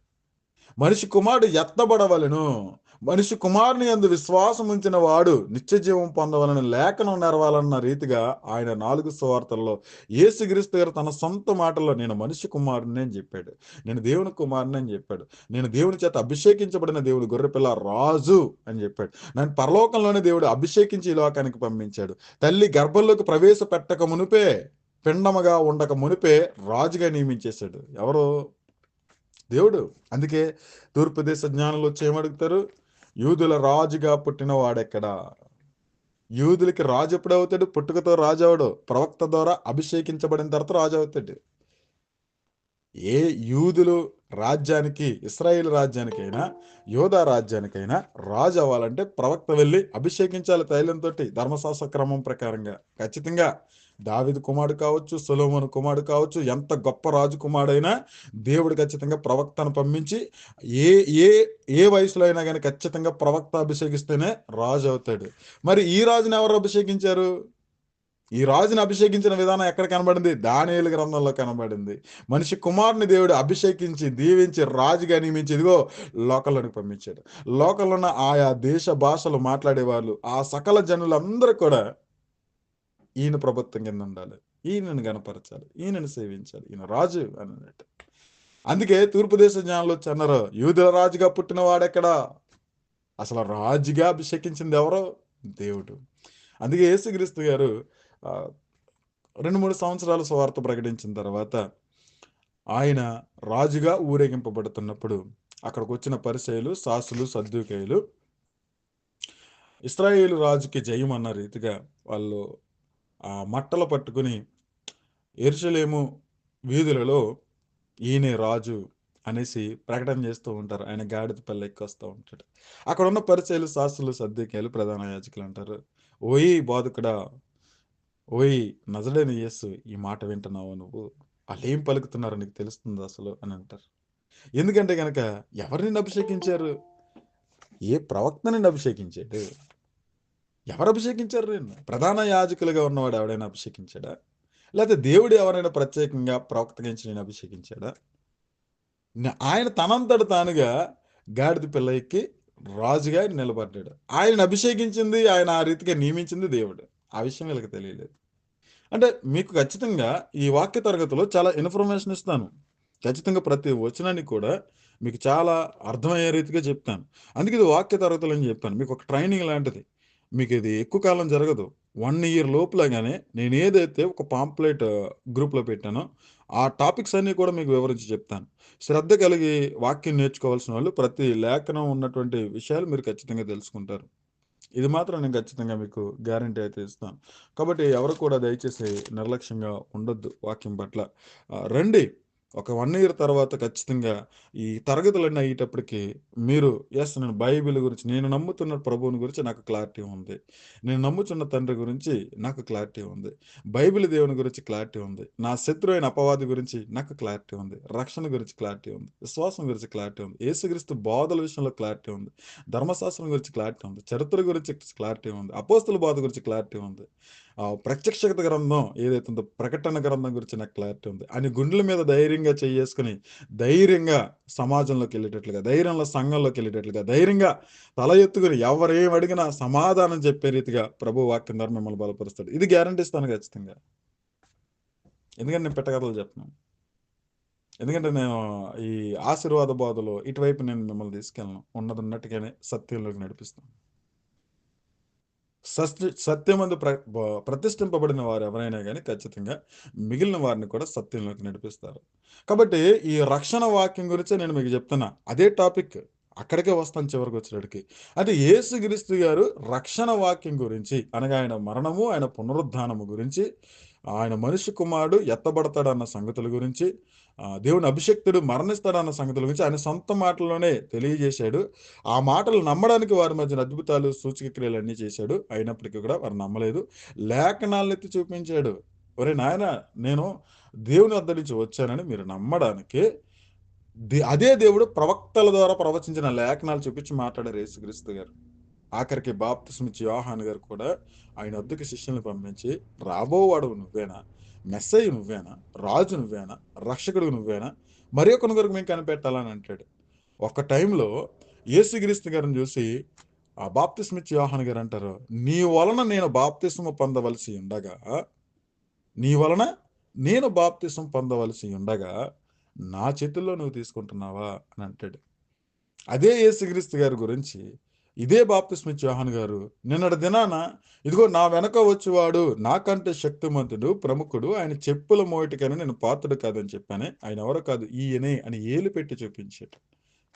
మనిషి కుమారుడు ఎత్తబడవలెను. మనిషి కుమారుని యందు విశ్వాసం ఉంచిన వాడు నిత్య జీవం పొందవలని లేఖనం నెరవాలన్న రీతిగా ఆయన 4 సువార్తల్లో యేసుక్రీస్తు గారు తన సొంత మాటల్లో నేను మనిషి కుమారుని అని చెప్పాడు. నేను దేవుని కుమారుని అని చెప్పాడు. నేను దేవుని చేత అభిషేకించబడిన దేవుడు గొర్రెపిల్ల రాజు అని చెప్పాడు. నన్ను పరలోకంలోనే దేవుడు అభిషేకించి ఈ లోకానికి పంపించాడు. తల్లి గర్భంలోకి ప్రవేశపెట్టక మునిపే, పిండముగా ఉండక మునిపే రాజుగా నియమించేశాడు. ఎవరు? దేవుడు. అందుకే తూర్పు దేశ జ్ఞానులు వచ్చి ఏమడుగుతారు? యూదుల రాజుగా పుట్టిన వాడెక్కడా? యూదులకి రాజు ఎప్పుడు అవుతాడు? పుట్టుకతో రాజు అవడు. ప్రవక్త ద్వారా అభిషేకించబడిన తర్వాత రాజు అవుతాడు. ఏ యూదులు రాజ్యానికి, ఇశ్రాయేలు రాజ్యానికైనా, యోధా రాజ్యానికైనా రాజు అవ్వాలంటే ప్రవక్త వెళ్ళి అభిషేకించాలి తైలంతోటి ధర్మశాస్త్ర క్రమం ప్రకారంగా. ఖచ్చితంగా దావీదు కుమారుడు కావచ్చు, సొలొమోను కుమారుడు కావచ్చు, ఎంత గొప్ప రాజు కుమారుడైనా దేవుడు ఖచ్చితంగా ప్రవక్తను పంపించి ఏ ఏ ఏ వయసులో అయినా కానీ ఖచ్చితంగా ప్రవక్త అభిషేకిస్తేనే రాజు అవుతాడు. మరి ఈ రాజుని ఎవరు అభిషేకించారు? ఈ రాజుని అభిషేకించిన విధానం ఎక్కడ కనబడింది? దానియేలు గ్రంథంలో కనబడింది. మనిషి కుమారుని దేవుడు అభిషేకించి, దీవించి, రాజుగా నియమించి ఇదిగో లోకంలోనికి పంపించాడు. లోకంలో ఉన్న ఆయా దేశ భాషలు మాట్లాడేవాళ్ళు, ఆ సకల జనులందరూ కూడా ఈయన ప్రభుత్వం కింద ఉండాలి. ఈయనను గనపరచాలి. ఈయనను సేవించాలి. ఈయన రాజు అని అన్నట్టు. అందుకే తూర్పు దేశ జ్ఞానులు వచ్చి అన్నారు, యూదుల రాజుగా పుట్టిన వాడెక్కడా? అసలు రాజుగా అభిషేకించింది ఎవరో? దేవుడు. అందుకే యేసుక్రీస్తు గారు 2-3 సంవత్సరాలు సువార్త ప్రకటించిన తర్వాత ఆయన రాజుగా ఊరేగింపబడుతున్నప్పుడు అక్కడికి వచ్చిన పరిసయ్యులు, శాస్త్రులు, సద్దూకయ్యులు ఇశ్రాయేలు రాజుకి జయం అన్న రీతిగా వాళ్ళు మట్టలు పట్టుకుని యెరూషలేము వీధులలో ఈయనే రాజు అనేసి ప్రకటన చేస్తూ ఉంటారు. ఆయన గాడిద పళ్ళ ఎక్కొస్తూ ఉంటాడు. అక్కడ ఉన్న పరిసయ్యులు, శాస్త్రులు, సద్దూకయ్యులు, ప్రధాన యాజకులు అంటారు, ఓయ్ బోధకుడా, ఓయ్ నజరేయుడైన యేసు, ఈ మాట వింటున్నావా నువ్వు? వాళ్ళేం పలుకుతున్నారో నీకు తెలుస్తుందా అసలు అని అంటారు. ఎందుకంటే గనక ఎవరిని అభిషేకించారు? ఏ ప్రవక్తని అభిషేకించాడు? ఎవరు అభిషేకించారు నిన్ను? ప్రధాన యాజకులుగా ఉన్నవాడు ఎవడైనా అభిషేకించాడా? లేకపోతే దేవుడు ఎవరైనా ప్రత్యేకంగా ప్రవక్తగించి నేను అభిషేకించాడా? ఆయన తనంతట తానుగా గాడిద పిల్ల ఎక్కి రాజుగా నిలబడ్డాడు. ఆయన అభిషేకించింది, ఆయన ఆ రీతిగా నియమించింది దేవుడు. ఆ విషయం వీళ్ళకి తెలియలేదు. అంటే మీకు ఖచ్చితంగా ఈ వాక్య తరగతిలో చాలా ఇన్ఫర్మేషన్ ఇస్తాను. ఖచ్చితంగా ప్రతి వచనాన్ని కూడా మీకు చాలా అర్థమయ్యే రీతిగా చెప్తాను. అందుకే ఇది వాక్య తరగతులని చెప్పాను. మీకు ఒక ట్రైనింగ్ లాంటిది. మీకు ఇది ఎక్కువ కాలం జరగదు. 1 ఇయర్ లోపులగానే నేనేదైతే ఒక పాంప్లెట్ గ్రూప్‌లో పెట్టానో, ఆ టాపిక్స్ అన్నీ కూడా మీకు వివరించి చెప్తాను. శ్రద్ధ కలిగి వాక్యం నేర్చుకోవాల్సిన వాళ్ళు ప్రతి లేఖనం ఉన్నటువంటి విషయాలు మీరు ఖచ్చితంగా తెలుసుకుంటారు. ఇది మాత్రం నేను ఖచ్చితంగా మీకు గ్యారంటీ అయితే ఇస్తాను. కాబట్టి ఎవరు కూడా దయచేసి నిర్లక్ష్యంగా ఉండొద్దు వాక్యం పట్ల. రండి. ఒక 1 ఇయర్ తర్వాత ఖచ్చితంగా ఈ తరగతులన్నీ అయ్యేటప్పటికి మీరు నేను బైబిల్ గురించి, నేను నమ్ముతున్న ప్రభువుని గురించి నాకు క్లారిటీ ఉంది. నేను నమ్ముచున్న తండ్రి గురించి నాకు క్లారిటీ ఉంది. బైబిల్ దేవుని గురించి క్లారిటీ ఉంది. నా శత్రువైన అపవాది గురించి నాకు క్లారిటీ ఉంది. రక్షణ గురించి క్లారిటీ ఉంది. విశ్వాసం గురించి క్లారిటీ ఉంది. యేసుక్రీస్తు బోధల విషయంలో క్లారిటీ ఉంది. ధర్మశాస్త్రం గురించి క్లారిటీ ఉంది. చరిత్ర గురించి క్లారిటీ ఉంది. అపోస్తుల బోధ గురించి క్లారిటీ ఉంది. ప్రత్యక్షత గ్రంథం ఏదైతే ఉందో ప్రకటన గ్రంథం గురించి నాకు క్లారిటీ ఉంది. అని గుండెల మీద ధైర్యంగా చేసుకొని ధైర్యంగా సమాజంలోకి వెళ్ళేటట్లుగా, ధైర్యంలో సంఘంలోకి వెళ్ళేటట్లుగా, ధైర్యంగా తల ఎత్తుకుని ఎవరేం అడిగినా సమాధానం చెప్పే రీతిగా ప్రభు వాక్యం ద్వారా మిమ్మల్ని బలపరుస్తాడు. ఇది గ్యారంటీ ఇస్తాను ఖచ్చితంగా. ఎందుకంటే నేను పెట్టగథలు చెప్పను. ఎందుకంటే నేను ఈ ఆశీర్వాద బోధలో ఇటువైపు నేను మిమ్మల్ని తీసుకెళ్ళను. ఉన్నది ఉన్నట్టుగానే సత్యంలోకి నడిపిస్తాను. సత్యమందు ప్రతిష్ఠింపబడిన వారు ఎవరైనా గానీ ఖచ్చితంగా మిగిలిన వారిని కూడా సత్యంలోకి నడిపిస్తారు. కాబట్టి ఈ రక్షణ వాక్యం గురించే నేను మీకు చెప్తున్నా. అదే టాపిక్. అక్కడికే వస్తాను చివరికొచ్చేటప్పటికి. అయితే యేసుక్రీస్తు గారు రక్షణ వాక్యం గురించి అనగా ఆయన మరణము, ఆయన పునరుద్ధానము గురించి, ఆయన మనిషి కుమారుడు ఎత్తబడతాడన్న సంగతుల గురించి, దేవుని అభిషిక్తుడు మరణిస్తాడన్న సంగతుల గురించి ఆయన సొంత మాటల్లోనే తెలియజేశాడు. ఆ మాటలు నమ్మడానికి వారి మధ్యన అద్భుతాలు, సూచక క్రియలన్నీ చేశాడు. అయినప్పటికీ కూడా వారు నమ్మలేదు. లేఖనాలనెత్తి చూపించాడు. ఒరేయ్ నాయనా! నేను దేవుని వద్ద నుంచి వచ్చానని మీరు నమ్మడానికి అదే దేవుడు ప్రవక్తల ద్వారా ప్రవచించిన లేఖనాలు చూపించి మాట్లాడారు యేసుక్రీస్తు గారు. ఆఖరికి బాప్తిస్మిచ్చి యోహాను గారు కూడా ఆయన వద్దకు శిష్యుల్ని పంపించి, రాబోవాడవు నువ్వేనా? మెస్సయ్య నువ్వేనా? రాజు నువ్వేనా? రక్షకుడు నువ్వేనా? మరి ఒకని కొరకు మేము కనిపెట్టాలని అంటాడు. ఒక టైంలో యేసుక్రీస్తు గారిని చూసి ఆ బాప్తిస్మిచ్చి యోహాను గారు అంటారు, నీ వలన నేను బాప్తిస్మ పొందవలసి ఉండగా నీ వలన నేను బాప్తిసం పొందవలసి ఉండగా నా చేతుల్లో నువ్వు తీసుకుంటున్నావా అని అంటాడు. అదే యేసుక్రీస్తు గారి గురించి ఇదే బాప్తిస్మిచ్చి యోహాను గారు నిన్నటి దినాన ఇదిగో నా వెనక వచ్చేవాడు నాకంటే శక్తిమంతుడు ప్రముఖుడు ఆయన చెప్పుల మోయటికైనా నేను పాత్రుడు కాదని చెప్పానే ఆయన ఎవరో కాదు ఈయనే అని ఏలు పెట్టి చూపించాడు.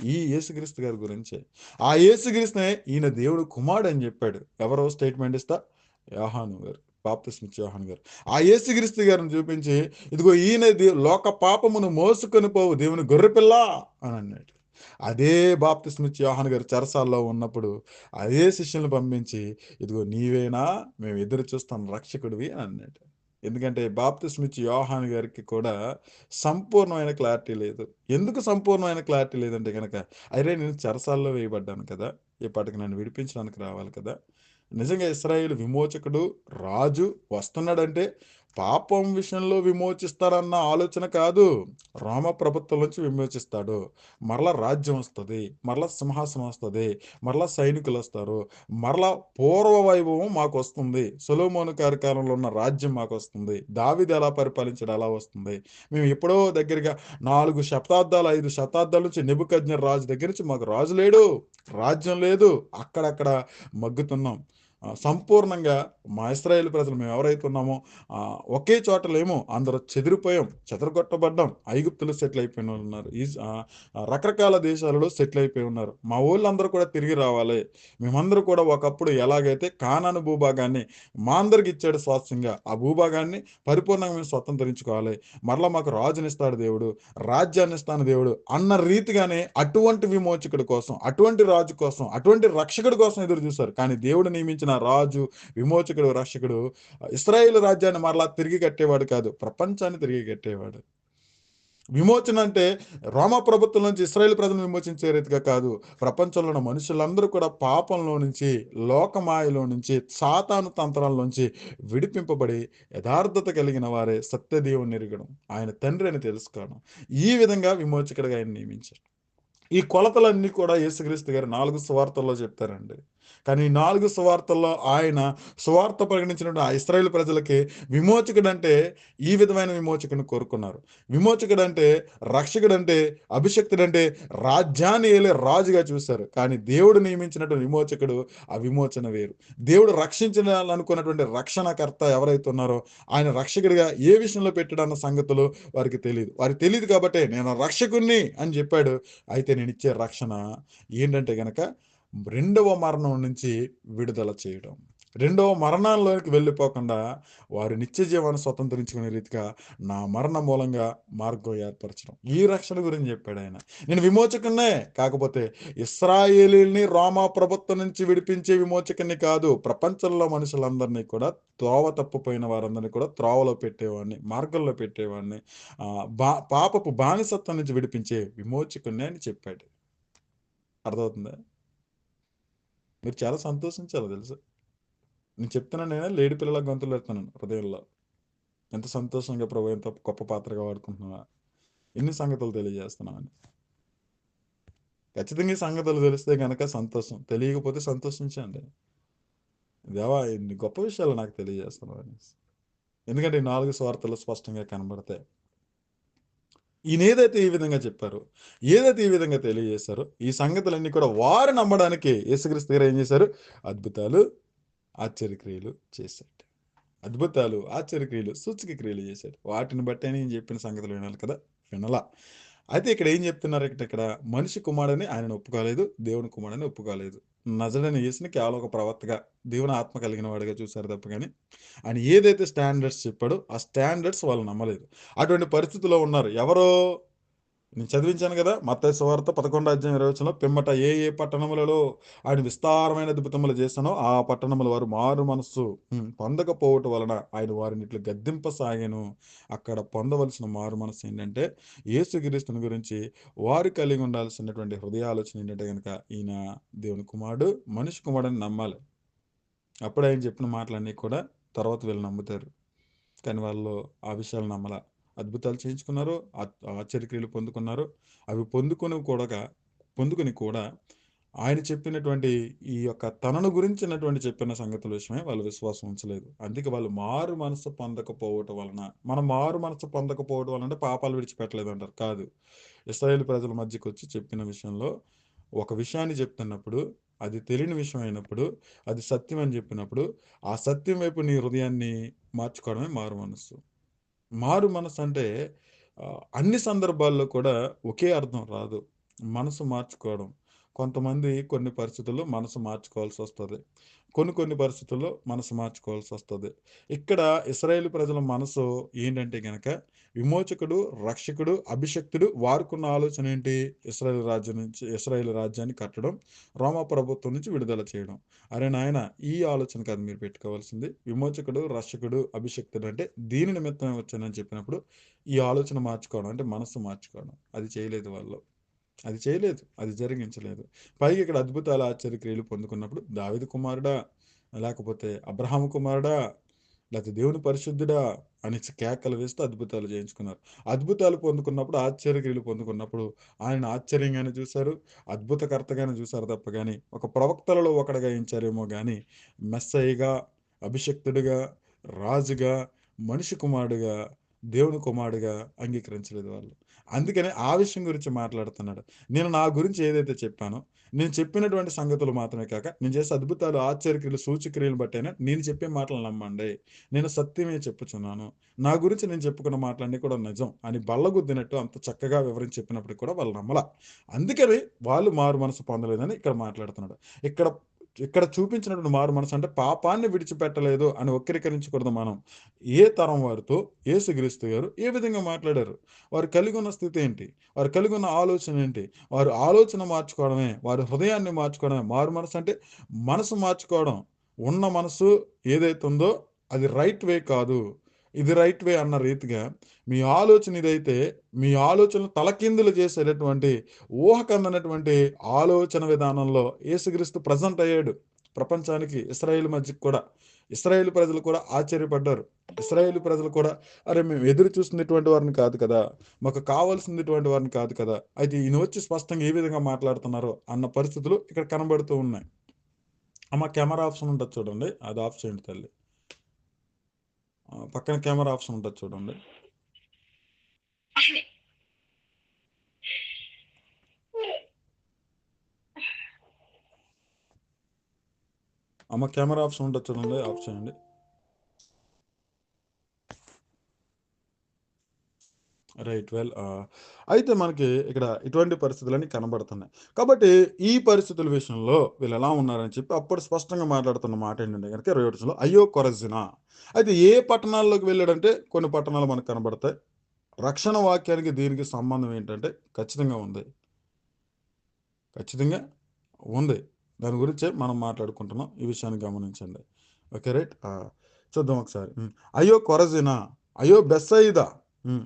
ఈ యేసుక్రీస్తు గారి గురించే. ఆ యేసుక్రీస్తునే ఈయన దేవుడు కుమారుడు అని చెప్పాడు. ఎవరో స్టేట్మెంట్ ఇస్తా? యోహాను గారు. బాప్తిస్మిచ్చి యోహాను గారు. ఆ యేసుక్రీస్తు గారిని చూపించి ఇదిగో ఈయన లోక పాపమును మోసుకొని పోవు దేవుని గొర్రెపిల్ల అని అన్నాడు. అదే బాప్తిస్మిచ్చి యోహాను గారు చెరసాల్లో ఉన్నప్పుడు అదే శిష్యులను పంపించి ఇదిగో నీవేనా మేము ఎదురు చూస్తాం రక్షకుడివి అని అన్నాడు. ఎందుకంటే బాప్తిస్మిచ్చి యోహాను గారికి కూడా సంపూర్ణమైన క్లారిటీ లేదు. ఎందుకు సంపూర్ణమైన క్లారిటీ లేదంటే గనక అరే నేను చెరసాల్లో వేయబడ్డాను కదా! ఇప్పటికి నన్ను విడిపించడానికి రావాలి కదా! నిజంగా ఇశ్రాయేలు విమోచకుడు, రాజు వస్తున్నాడంటే పాపం విషయంలో విమోచిస్తారన్న ఆలోచన కాదు. రోమ ప్రభుత్వం నుంచి విమోచిస్తాడు. మరలా రాజ్యం వస్తది. మరలా సింహాసనం వస్తది. మరలా సైనికులొస్తారు. మరలా పూర్వ వైభవం మాకొస్తుంది. సొలొమోను గారి కాలంలో ఉన్న రాజ్యం మాకొస్తుంది. దావీదు ఎలా పరిపాలించాడో అలా వస్తుంది. మేము ఎప్పుడో దగ్గరగా 4 శతాబ్దాలు, 5 శతాబ్దాల నుంచి నెబుకద్నెజర్ రాజు దగ్గర నుంచి మాకు రాజు లేడు. రాజ్యం లేదు. అక్కడక్కడ మగ్గుతున్నాం. సంపూర్ణంగా మా ఇశ్రాయేలు ప్రజలు మేము ఎవరైతే ఉన్నామో ఒకే చోట లేము. అందరూ చెదిరిపోయాం. చెదరగొట్టబడ్డాం. ఐగుప్తులో సెటిల్ అయిపోయిన వాళ్ళు ఉన్నారు. రకరకాల దేశాలలో సెటిల్ అయిపోయి ఉన్నారు. మా వోళ్ళందరూ కూడా తిరిగి రావాలి. మేమందరూ కూడా ఒకప్పుడు ఎలాగైతే కానాను భూభాగాన్ని మా అందరికి ఇచ్చాడు స్వాస్థ్యంగా, ఆ భూభాగాన్ని పరిపూర్ణంగా మేము స్వతంత్రించుకోవాలి. మరలా మాకు రాజునిస్తాడు దేవుడు, రాజ్యాన్ని ఇస్తాను దేవుడు అన్న రీతిగానే అటువంటి విమోచకుడి కోసం, అటువంటి రాజు కోసం, అటువంటి రక్షకుడి కోసం ఎదురు చూశారు. కానీ దేవుడు నియమించిన రాజు, విమోచకుడు, రక్షకుడు ఇశ్రాయేలు రాజ్యాన్ని మరలా తిరిగి కట్టేవాడు కాదు. ప్రపంచాన్ని తిరిగి కట్టేవాడు. విమోచన అంటే రోమా ప్రభుత్వం నుంచి ఇశ్రాయేలు ప్రజలను విమోచించే రీతిగా కాదు. ప్రపంచంలో ఉన్న మనుషులందరూ కూడా పాపంలో నుంచి, లోకమాయలో నుంచి, సాతాను తంత్రాల్లోంచి విడిపింపబడి యథార్థత కలిగిన వారే సత్యదేవుని ఎరగడం, ఆయన తండ్రి అని తెలుసుకోవడం. ఈ విధంగా విమోచకుడిగా ఆయన నియమించారు. ఈ కొలతలన్నీ కూడా యేసుక్రీస్తు గారు 4 సువార్తల్లో చెప్తారండి. కానీ ఈ 4 సువార్తల్లో ఆయన సువార్త ప్రకటించినటువంటి ఆ ఇశ్రాయేలు ప్రజలకి విమోచకుడంటే ఈ విధమైన విమోచకుడిని కోరుకున్నారు. విమోచకుడంటే, రక్షకుడంటే, అభిషిక్తుడంటే రాజ్యాన్ని ఏలే రాజుగా చూశారు. కానీ దేవుడు నియమించినటువంటి విమోచకుడు ఆ విమోచన వేరు. దేవుడు రక్షించాలనుకున్నటువంటి రక్షణకర్త ఎవరైతే ఉన్నారో ఆయన రక్షకుడిగా ఏ విషయంలో పెట్టాడన్న సంగతులు వారికి తెలీదు. వారికి తెలీదు కాబట్టే నేను రక్షకుడిని అని చెప్పాడు. అయితే నేనిచ్చే రక్షణ ఏంటంటే గనక రెండవ మరణం నుంచి విడుదల చేయడం. రెండవ మరణంలోకి వెళ్ళిపోకుండా వారు నిత్య జీవాన్ని స్వతంత్రించుకునే రీతిగా నా మరణ మూలంగా మార్గం ఏర్పరచడం. ఈ రక్షణ గురించి చెప్పాడాయన. నేను విమోచకుడినే. కాకపోతే ఇశ్రాయేలీయుల్ని రోమా ప్రభుత్వం నుంచి విడిపించే విమోచకుడిని కాదు. ప్రపంచంలో మనుషులందరినీ కూడా త్రోవ తప్పిపోయిన వారందరినీ కూడా త్రోవలో పెట్టేవాడిని, మార్గంలో పెట్టేవాడిని. పాపపు బానిసత్వం నుంచి విడిపించే విమోచకుడిని అని చెప్పాడు. అర్థమవుతుందా? మీరు చాలా సంతోషించాలి తెలుసా? నేను చెప్తున్నాను, నేను లేడి పిల్లల గొంతులు ఎత్తున్నాను హృదయంలో. ఎంత సంతోషంగా ప్రభు, ఎంత గొప్ప పాత్రగా వాడుకుంటున్నావా, ఎన్ని సంగతులు తెలియజేస్తున్నామని. ఖచ్చితంగా ఈ సంగతులు తెలిస్తే కనుక సంతోషం, తెలియకపోతే సంతోషించండి. దేవా ఇన్ని గొప్ప విషయాలు నాకు తెలియజేస్తున్నావు అనేసి. ఎందుకంటే ఈ 4 సువార్తలు స్పష్టంగా కనబడతాయి. ఈయన ఏదైతే ఈ విధంగా చెప్పారో, ఏదైతే ఈ విధంగా తెలియజేశారో, ఈ సంగతులన్నీ కూడా వారు నమ్మడానికి యేసుక్రీస్తు గారు ఏం చేశారు? అద్భుతాలు, ఆశ్చర్యక్రియలు చేశాడు. అద్భుతాలు, ఆశ్చర్యక్రియలు, సూచక క్రియలు చేశాడు. వాటిని బట్టి నేను చెప్పిన సంగతులు వినాలి కదా, వినలా. అయితే ఇక్కడ ఏం చెప్తున్నారు? ఇక్కడ మనిషి కుమారుడని ఆయనను ఒప్పుకోలేదు, దేవుని కుమారుడని ఒప్పుకోలేదు. నజరేయుడైన యేసుని కేవలం ఒక ప్రవక్తగా, దేవుని ఆత్మ కలిగిన వాడిగా చూశారు తప్ప కానీ ఆయన ఏదైతే స్టాండర్డ్స్ చెప్పాడో ఆ స్టాండర్డ్స్ వాళ్ళు నమ్మలేదు. అటువంటి పరిస్థితిలో ఉన్నారు. ఎవరో నేను చదివించాను కదా, మత్తయి సువార్త 11:20 పిమ్మట ఏ ఏ పట్టణములలో ఆయన విస్తారమైన అద్భుతములు చేశానో ఆ పట్టణముల వారు మారు మనస్సు పొందకపోవటం వలన ఆయన వారిని ఇట్లు గద్దింపసాగాను. అక్కడ పొందవలసిన మారు మనస్సు ఏంటంటే యేసుక్రీస్తుని గురించి వారు కలిగి ఉండాల్సినటువంటి హృదయ ఆలోచన ఏంటంటే కనుక ఈయన దేవుని కుమారుడు, మనిషి కుమారుడని నమ్మాలి. అప్పుడు ఆయన చెప్పిన మాటలన్నీ కూడా తర్వాత వీళ్ళు నమ్ముతారు. కానీ వాళ్ళు ఆ విషయాలు నమ్మల. అద్భుతాలు చేయించుకున్నారు, ఆశ్చర్యక్రియలు పొందుకున్నారు. అవి పొందుకుని కూడా ఆయన చెప్పినటువంటి ఈ యొక్క తనను గురించినటువంటి చెప్పిన సంగతుల విషయమే వాళ్ళు విశ్వాసం ఉంచలేదు. అందుకే వాళ్ళు మారు మనసు పొందకపోవటం వలన, మనం మారు మనసు పొందకపోవటం వలన అంటే పాపాలు విడిచిపెట్టలేదు అంటారు. కాదు, ఇశ్రాయేలు ప్రజల మధ్యకు వచ్చి చెప్పిన విషయంలో ఒక విషయాన్ని చెప్తున్నప్పుడు అది తెలియని విషయం అయినప్పుడు, అది సత్యం అని చెప్పినప్పుడు ఆ సత్యం వైపు నీ హృదయాన్ని మార్చుకోవడమే మారు మనస్సు. మారు మనసు అంటే అన్ని సందర్భాల్లో కూడా ఒకే అర్థం రాదు. మనసు మార్చుకోవడం. కొంతమంది కొన్ని పరిస్థితుల్లో మనసు మార్చుకోవాల్సి వస్తుంది. కొన్ని పరిస్థితుల్లో మనసు మార్చుకోవాల్సి వస్తుంది. ఇక్కడ ఇశ్రాయేలు ప్రజల మనసు ఏంటంటే గనక విమోచకుడు, రక్షకుడు, అభిషక్తుడు వారుకున్న ఆలోచన ఏంటి? ఇశ్రాయేలు రాజ్యాన్ని కట్టడం, రోమా ప్రభుత్వం నుంచి విడుదల చేయడం. అరే నాయన, ఈ ఆలోచన కాదు మీరు పెట్టుకోవాల్సింది. విమోచకుడు, రక్షకుడు, అభిషక్తుడు అంటే దీని నిమిత్తమే వచ్చానని చెప్పినప్పుడు ఈ ఆలోచన మార్చుకోవడం అంటే మనస్సు మార్చుకోవడం. అది చేయలేదు వాళ్ళు. అది జరిగించలేదు. పైగా ఇక్కడ అద్భుతాలు, ఆశ్చర్యక్రియలు పొందుకున్నప్పుడు దావీదు కుమారుడా, లేకపోతే అబ్రహాము కుమారుడా, లేకపోతే దేవుని పరిశుద్ధుడా అని కేకలు వేస్తూ అద్భుతాలు చేయించుకున్నారు. అద్భుతాలు పొందుకున్నప్పుడు, ఆశ్చర్యక్రియలు పొందుకున్నప్పుడు ఆయన ఆశ్చర్యంగానే చూశారు, అద్భుతకర్తగానే చూశారు తప్ప కానీ ఒక ప్రవక్తలలో ఒకటిగా ఎంచారేమో కానీ మెస్సయ్యగా, అభిషక్తుడిగా, రాజుగా, మనిషి కుమారుడుగా, దేవుని కుమారుడుగా అంగీకరించలేదు వాళ్ళు. అందుకనే ఆ విషయం గురించి మాట్లాడుతున్నాడు. నేను నా గురించి ఏదైతే చెప్పానో, నేను చెప్పినటువంటి సంగతులు మాత్రమే కాక నేను చేసే అద్భుతాలు, ఆశ్చర్యక్రియలు, సూచక్రియలు బట్టైనా నేను చెప్పే మాటలు నమ్మండి. నేను సత్యమే చెప్పుచున్నాను. నా గురించి నేను చెప్పుకున్న మాటలన్నీ కూడా నిజం అని బల్లగుద్దినట్టు అంత చక్కగా వివరించి చెప్పినప్పటికీ కూడా వాళ్ళు నమ్మలా. అందుకని వాళ్ళు మారు మనసు పొందలేదని ఇక్కడ మాట్లాడుతున్నాడు. ఇక్కడ చూపించినటువంటి మారు మనసు అంటే పాపాన్ని విడిచిపెట్టలేదు అని వక్రీకరించకూడదు మనం. ఏ తరం వారితో యేసుక్రీస్తు గారు ఏ విధంగా మాట్లాడారు? వారు కలిగి ఉన్న స్థితి ఏంటి? వారు కలిగి ఉన్న ఆలోచన ఏంటి? వారు ఆలోచన మార్చుకోవడమే, వారి హృదయాన్ని మార్చుకోవడమే మారు మనసు అంటే. మనసు మార్చుకోవడం. ఉన్న మనసు ఏదైతే ఉందో అది రైట్ వే కాదు, ఇది రైట్ వే అన్న రీతిగా మీ ఆలోచన ఇదైతే మీ ఆలోచనలు తలకిందులు చేసేటటువంటి ఊహకందనటువంటి ఆలోచన విధానంలో యేసుక్రీస్తు ప్రజెంట్ అయ్యాడు ప్రపంచానికి. ఇశ్రాయేలు మధ్యకి కూడా ఇశ్రాయేలు ప్రజలు కూడా ఆశ్చర్యపడ్డారు. ఇశ్రాయేలు ప్రజలు కూడా అరే మేము ఎదురు చూస్తున్నటువంటి వారిని కాదు కదా, మాకు కావాల్సినటువంటి వారిని కాదు కదా, అయితే ఈయన వచ్చి స్పష్టంగా ఏ విధంగా మాట్లాడుతున్నారో అన్న పరిస్థితులు ఇక్కడ కనబడుతూ ఉన్నాయి. అమ్మ కెమెరా ఆప్షన్ ఉంటుంది చూడండి, అది ఆఫ్ చేయండి తల్లి. పక్కన కెమెరా ఆప్షన్ ఉంటుంది చూడండి. అమ్మ కెమెరా ఆప్షన్ ఉంటుంది చూడండి, ఆఫ్ చేయండి. రైట్. వెల్, అయితే మనకి ఇక్కడ ఇటువంటి పరిస్థితులన్నీ కనబడుతున్నాయి. కాబట్టి ఈ పరిస్థితుల విషయంలో వీళ్ళు ఎలా ఉన్నారని చెప్పి అప్పుడు స్పష్టంగా మాట్లాడుతున్న మాట ఏంటంటే గనుక 21 వచనంలో అయ్యో కొరజినా! అయితే ఏ పట్టణాల్లోకి వెళ్ళాడంటే కొన్ని పట్టణాలు మనకు కనబడతాయి. రక్షణ వాక్యానికి దీనికి సంబంధం ఏంటంటే ఖచ్చితంగా ఉంది. ఖచ్చితంగా ఉంది. దాని గురించే మనం మాట్లాడుకుంటున్నాం. ఈ విషయాన్ని గమనించండి. ఓకే. రైట్. చూద్దాం ఒకసారి. అయ్యో కొరజినా! అయ్యో బెత్సయిదా! హ్మ్.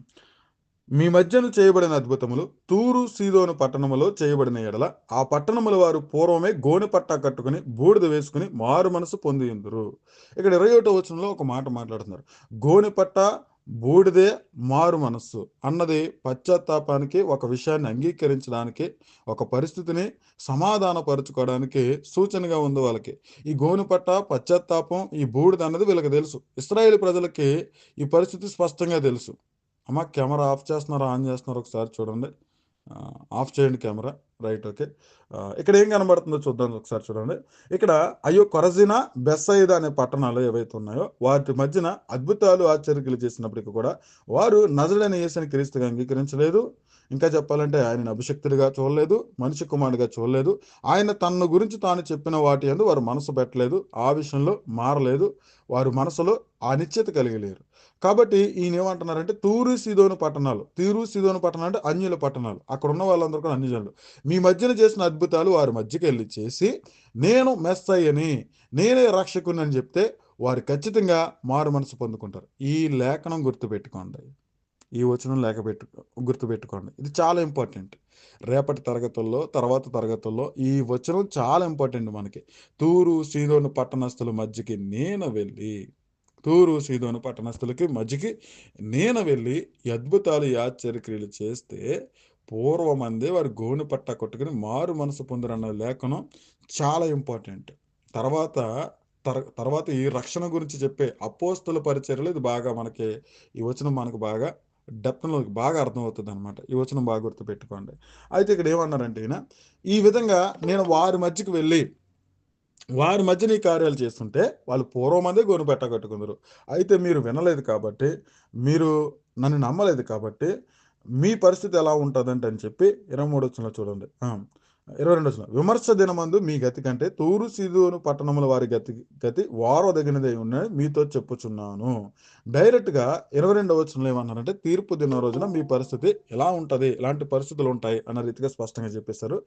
మీ మధ్యన చేయబడిన అద్భుతములు తూరు సీదోను పట్టణములో చేయబడిన ఎడల ఆ పట్టణముల వారు పూర్వమే గోనె పట్టా కట్టుకుని బూడిద వేసుకుని మారు మనసు పొందియుందురు. ఇక్కడ 21వ వచనంలో ఒక మాట మాట్లాడుతున్నారు. గోనె పట్ట, బూడిదే, మారు మనస్సు అన్నది పశ్చాత్తాపానికి, ఒక విషయాన్ని అంగీకరించడానికి, ఒక పరిస్థితిని సమాధానపరుచుకోవడానికి సూచనగా ఉంది వాళ్ళకి. ఈ గోనె పట్ట, పశ్చాత్తాపం, ఈ బూడిద అన్నది వీళ్ళకి తెలుసు. ఇశ్రాయేలు ప్రజలకి ఈ పరిస్థితి స్పష్టంగా తెలుసు. అమ్మ కెమెరా ఆఫ్ చేస్తున్నారా, ఆన్ చేస్తున్నారా ఒకసారి చూడండి. ఆఫ్ చేయండి కెమెరా. రైట్. ఓకే. ఇక్కడ ఏం కనబడుతుందో చూద్దాం ఒకసారి చూడండి. ఇక్కడ అయ్యో కొరజిన, బెత్సయిదా అనే పట్టణాలు ఏవైతే ఉన్నాయో వాటి మధ్యన అద్భుతాలు, ఆశ్చర్యక్రియలు చేసినప్పటికీ కూడా వారు నజరుడైన యేసుని క్రీస్తుగా అంగీకరించలేదు. ఇంకా చెప్పాలంటే ఆయనను అభిషిక్తుడిగా చూడలేదు, మనిషి కుమారుడిగా చూడలేదు. ఆయన తన గురించి తాను చెప్పిన వాటి యందు వారు మనసు పెట్టలేదు. ఆ విషయంలో మారలేదు. వారు మనసులో అనిశ్చిత కలిగి లేరు. కాబట్టి ఈయన ఏమంటున్నారంటే తూరు సీదోను పట్టణాలు అంటే అన్యుల పట్టణాలు. అక్కడ ఉన్న వాళ్ళందరూ కూడా అన్యజనులు. మీ మధ్యన చేసిన అద్భుతాలు వారి మధ్యకి వెళ్ళి చేసి నేను మెస్సయ్యని, నేనే రక్షకుని అని చెప్తే వారు ఖచ్చితంగా మారు మనసు పొందుకుంటారు. ఈ లేఖనం గుర్తుపెట్టుకోండి. ఈ వచనం గుర్తుపెట్టుకోండి. ఇది చాలా ఇంపార్టెంట్. రేపటి తరగతుల్లో, తర్వాత తరగతుల్లో ఈ వచనం చాలా ఇంపార్టెంట్ మనకి. తూరు సీదోను పట్టణస్థుల మధ్యకి నేను వెళ్ళి, తూరు సీదోను పట్టణస్థులకి మధ్యకి నేను వెళ్ళి ఈ అద్భుతాలు, ఈ ఆశ్చర్యక్రియలు చేస్తే పూర్వమందే వారు గోనె పట్టా కొట్టుకుని మారు మనసు పొందరన్న లేఖనం చాలా ఇంపార్టెంట్. తర్వాత తర్వాత ఈ రక్షణ గురించి చెప్పే అపోస్తుల పరిచర్యలు ఇది బాగా మనకి ఈ వచనం మనకు బాగా డెప్త్‌లో బాగా అర్థమవుతుందనమాట. ఈ వచనం బాగా గుర్తుపెట్టుకోండి. అయితే ఇక్కడ ఏమన్నారంటే ఈయన, ఈ విధంగా నేను వారి మధ్యకి వెళ్ళి వారి మధ్యన ఈ కార్యాలు చేస్తుంటే వాళ్ళు పూర్వమందే గోనెపట్ట కట్టుకుందరు. అయితే మీరు వినలేదు కాబట్టి, మీరు నన్ను నమ్మలేదు కాబట్టి, మీ పరిస్థితి ఎలా ఉంటదంటే అని చెప్పి 23 వచనంలో చూడండి. 22 వచనం. విమర్శ దినమందు మీ గతి కంటే తూరు సీదోను పట్టణముల వారి గతి వారదగినదై ఉన్నదని మీతో చెప్పుచున్నాను. డైరెక్ట్‌గా 22వ వచనంలో ఏమన్నారంటే తీర్పు దినం రోజున మీ పరిస్థితి ఎలా ఉంటది? ఇలాంటి పరిస్థితులు ఉంటాయి అన్న రీతిగా స్పష్టంగా చెప్పేశారు.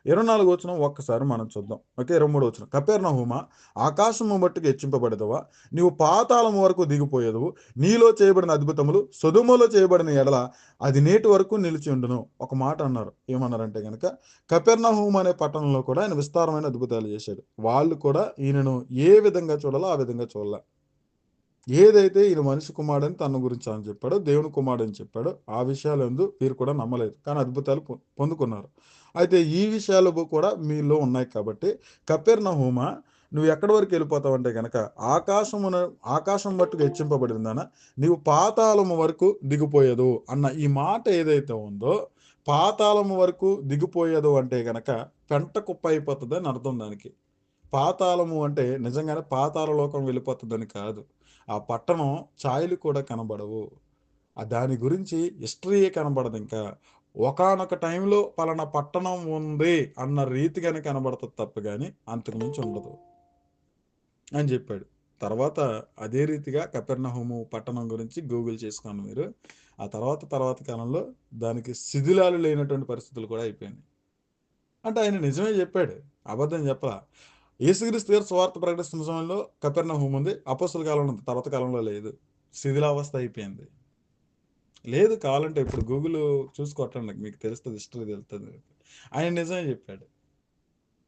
24వ వచనం ఒక్కసారి మనం చూద్దాం. ఓకే. 23వ వచనం. కపెర్నహూమా ఆకాశము మట్టుకు హెచ్చింపబడెదవా? నీవు పాతాళము వరకు దిగిపోయేదవు. నీలో చేయబడిన అద్భుతములు సొదొమలో చేయబడిన ఎడల అది నేటి వరకు నిలిచి ఉండును. ఒక మాట అన్నారు. ఏమన్నారంటే గనక కపెర్నహూం అనే పట్టణంలో కూడా ఆయన విస్తారమైన అద్భుతాలు చేశాడు. వాళ్ళు కూడా ఈయనను ఏ విధంగా చూడాలో ఆ విధంగా చూడల. ఏదైతే ఈయన మనిషి కుమారుడని తన గురించి ఆయన చెప్పాడో, దేవుని కుమారుడని చెప్పాడో, ఆ విషయాలందు వీరు కూడా నమ్మలేదు. కానీ అద్భుతాలు పొందుకున్నారు. అయితే ఈ విషయాలు కూడా మీలో ఉన్నాయి కాబట్టి కపెర్నహూమా నువ్వు ఎక్కడి వరకు వెళ్ళిపోతావంటే గనక ఆకాశం మట్టుకు హెచ్చింపబడిందనా నీవు పాతాళము వరకు దిగిపోయేదు అన్న ఈ మాట ఏదైతే ఉందో, పాతాళము వరకు దిగిపోయేదు అంటే గనక పెంట కుప్ప అయిపోతుందని అర్థం దానికి. పాతాళము అంటే నిజంగానే పాతాళ లోకం వెళ్ళిపోతుందని కాదు. ఆ పట్టణం ఛాయలు కూడా కనబడవు. దాని గురించి హిస్టరీయే కనబడదింకా. ఒకానొక టైంలో పలానా పట్టణం ఉంది అన్న రీతిగానే కనబడతది తప్ప గాని అంతకు మించి ఉండదు అని జెప్పాడు. తర్వాత అదే రీతిగా కపెర్నహూము పట్టణం గురించి గూగుల్ చేసుకోండి మీరు. ఆ తర్వాత కాలంలో దానికి శిథిలాలు లేనటువంటి పరిస్థితులు కూడా అయిపోయినాయి. అంటే ఆయన నిజమే జెప్పాడు. అబద్ధం చెప్పలా. యేసుక్రీస్తు గారు సువార్త ప్రకటిస్తున్న సమయంలో కపెర్నహూమ్ ఉంది. అపోస్తల కాలంలో ఉంది. తర్వాత కాలంలో లేదు. శిథిలావస్థ అయిపోయింది. లేదు కావాలంటే ఇప్పుడు గూగుల్ చూసి కొట్టండి. మీకు తెలుస్తది. హిస్టరీ తెలుస్తది. ఆయన నిజమే చెప్పాడు.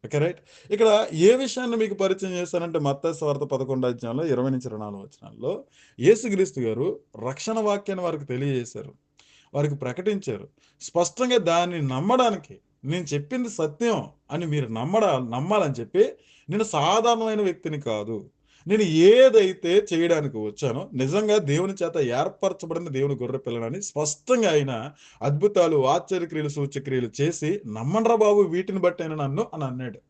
ఓకే. రైట్. ఇక్కడ ఏ విషయాన్ని మీకు పరిచయం చేశానంటే మత్తయి సువార్త 11 అధ్యాయంలో 20-24 వచనాల్లో యేసుక్రీస్తు గారు రక్షణ వాక్యాన్ని వారికి తెలియజేశారు. వారికి ప్రకటించారు. స్పష్టంగా దాన్ని నమ్మడానికి నేను చెప్పింది సత్యం అని మీరు నమ్మాలని చెప్పి, నేను సాధారణమైన వ్యక్తిని కాదు. నేను ఏదైతే చేయడానికి వచ్చానో, నిజంగా దేవుని చేత ఏర్పరచబడిన దేవుని గొర్రె పిల్లనని స్పష్టంగా ఆయన అద్భుతాలు, ఆశ్చర్యక్రియలు, సూచక్రియలు చేసి, నమ్మండ్రా బాబు వీటిని బట్టైనా నన్ను అని అన్నాడు.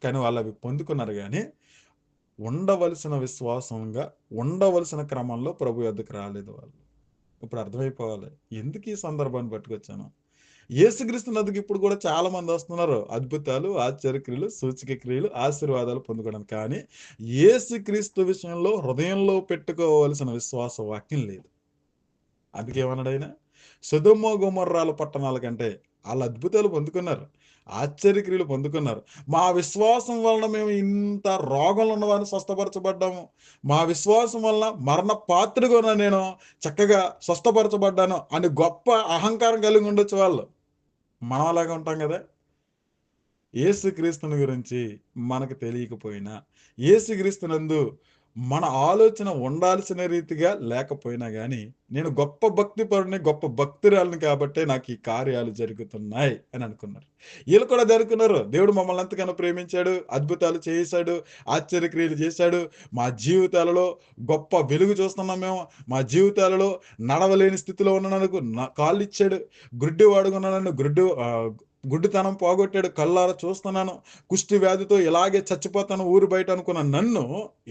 కానీ వాళ్ళవి పొందుకున్నారు గానీ, ఉండవలసిన విశ్వాసంగా, ఉండవలసిన క్రమంలో ప్రభు యొద్దకు రాలేదు వాళ్ళు. ఇప్పుడు అర్థమైపోవాలి. ఎందుకు ఈ సందర్భాన్ని పట్టుకొచ్చాను? యేసుక్రీస్తు నద్దకు ఇప్పుడు కూడా చాలా మంది వస్తున్నారు. అద్భుతాలు, ఆశ్చర్యక్రియలు, సూచక క్రియలు, ఆశీర్వాదాలు పొందుకోవడానికి. కానీ యేసుక్రీస్తు విషయంలో హృదయంలో పెట్టుకోవాల్సిన విశ్వాస వాక్యం లేదు. అందుకే ఏమన్నాడాయన? సొదొమ గొమొర్రాల పట్టణాల కంటే ఆళ్ళు అద్భుతాలు పొందుకున్నారు. ఆశ్చర్యక్రియలు పొందుకున్నారు. మా విశ్వాసం వలన మేము ఇంత రోగంలో ఉన్నవారిని స్వస్థపరచబడ్డాము. మా విశ్వాసం వలన మరణ పాత్రగా నేను చక్కగా స్వస్థపరచబడ్డాను అని గొప్ప అహంకారం కలిగి ఉండొచ్చు వాళ్ళు. మనం అలాగే ఉంటాం గదా! యేసుక్రీస్తుని గురించి మనకు తెలియకపోయినా, యేసుక్రీస్తునందు మన ఆలోచన ఉండాల్సిన రీతిగా లేకపోయినా గానీ, నేను గొప్ప భక్తిపరుడిని, గొప్ప భక్తురాలిని కాబట్టే నాకు ఈ కార్యాలు జరుగుతున్నాయి అని అనుకున్నారు. ఈళ్ళు కూడా జరుకున్నారు. దేవుడు మమ్మల్ని ఎంతగానో ప్రేమించాడు, అద్భుతాలు చేశాడు, ఆశ్చర్యక్రియలు చేశాడు. మా జీవితాలలో గొప్ప వెలుగు చూస్తున్నాం మేము. మా జీవితాలలో నడవలేని స్థితిలో ఉన్ననకు కాళ్ళిచ్చాడు. గుడ్డివాడుగా ఉన్న నన్ను గుడ్డితనం పోగొట్టాడు. కళ్ళారా చూస్తున్నాను. కుష్టి వ్యాధితో ఇలాగే చచ్చిపోతాను ఊరు బయట అనుకున్న నన్ను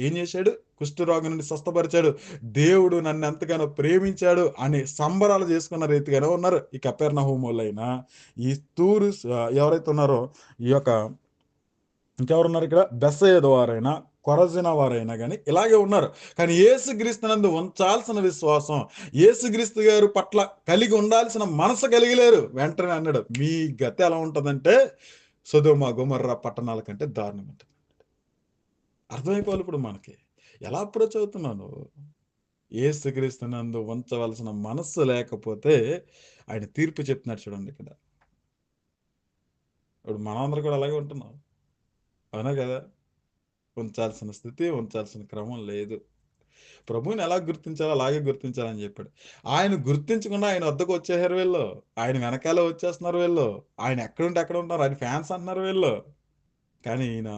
ఏం చేశాడు? కుష్ఠరోగం నుండి స్వస్థపరిచాడు. దేవుడు నన్ను ఎంతగానో ప్రేమించాడు అని సంబరాలు చేసుకున్న రీతిగానే ఉన్నారు ఈ కపెర్నహూమోళ్ళైనా, ఈ తూరు ఎవరైతే ఉన్నారో ఈ యొక్క ఇంకెవరున్నారు ఇక్కడ? బెత్సయిదా వారైనా, కొరజిన వారైనా గాని ఇలాగే ఉన్నారు. కానీ యేసుక్రీస్తునందు ఉంచాల్సిన విశ్వాసం, యేసుక్రీస్తు గారి పట్ల కలిగి ఉండాల్సిన మనసు కలిగి లేరు. వెంటనే అన్నాడు, మీ గతి ఎలా ఉంటదంటే సొదొమ, గొమొర్రా పట్టణాల కంటే దారుణంగా ఉంటది. అర్థమైపోవాలి ఇప్పుడు మనకి. ఎలా అప్రోచ్ అవుతున్నావు నువ్వు? యేసుక్రీస్తునందు ఉంచవలసిన మనస్సు లేకపోతే ఆయన తీర్పు చెప్తున్నాడు చూడండి ఇక్కడ. ఇప్పుడు మనందరం కూడా అలాగే ఉంటున్నాం. అవునా కదా? ఉంచాల్సిన స్థితి, ఉంచాల్సిన క్రమం లేదు. ప్రభువుని ఎలా గుర్తించాలో అలాగే గుర్తించాలని చెప్పాడు. ఆయన గుర్తించకుండా ఆయన వద్దకు వచ్చేసారు వీళ్ళు. ఆయన వెనకాలే వచ్చేస్తున్నారు వీళ్ళు. ఆయన ఎక్కడుంటే అక్కడ ఉంటున్నారు. ఆయన ఫ్యాన్స్ అంటున్నారు వీళ్ళు. కానీ ఈయన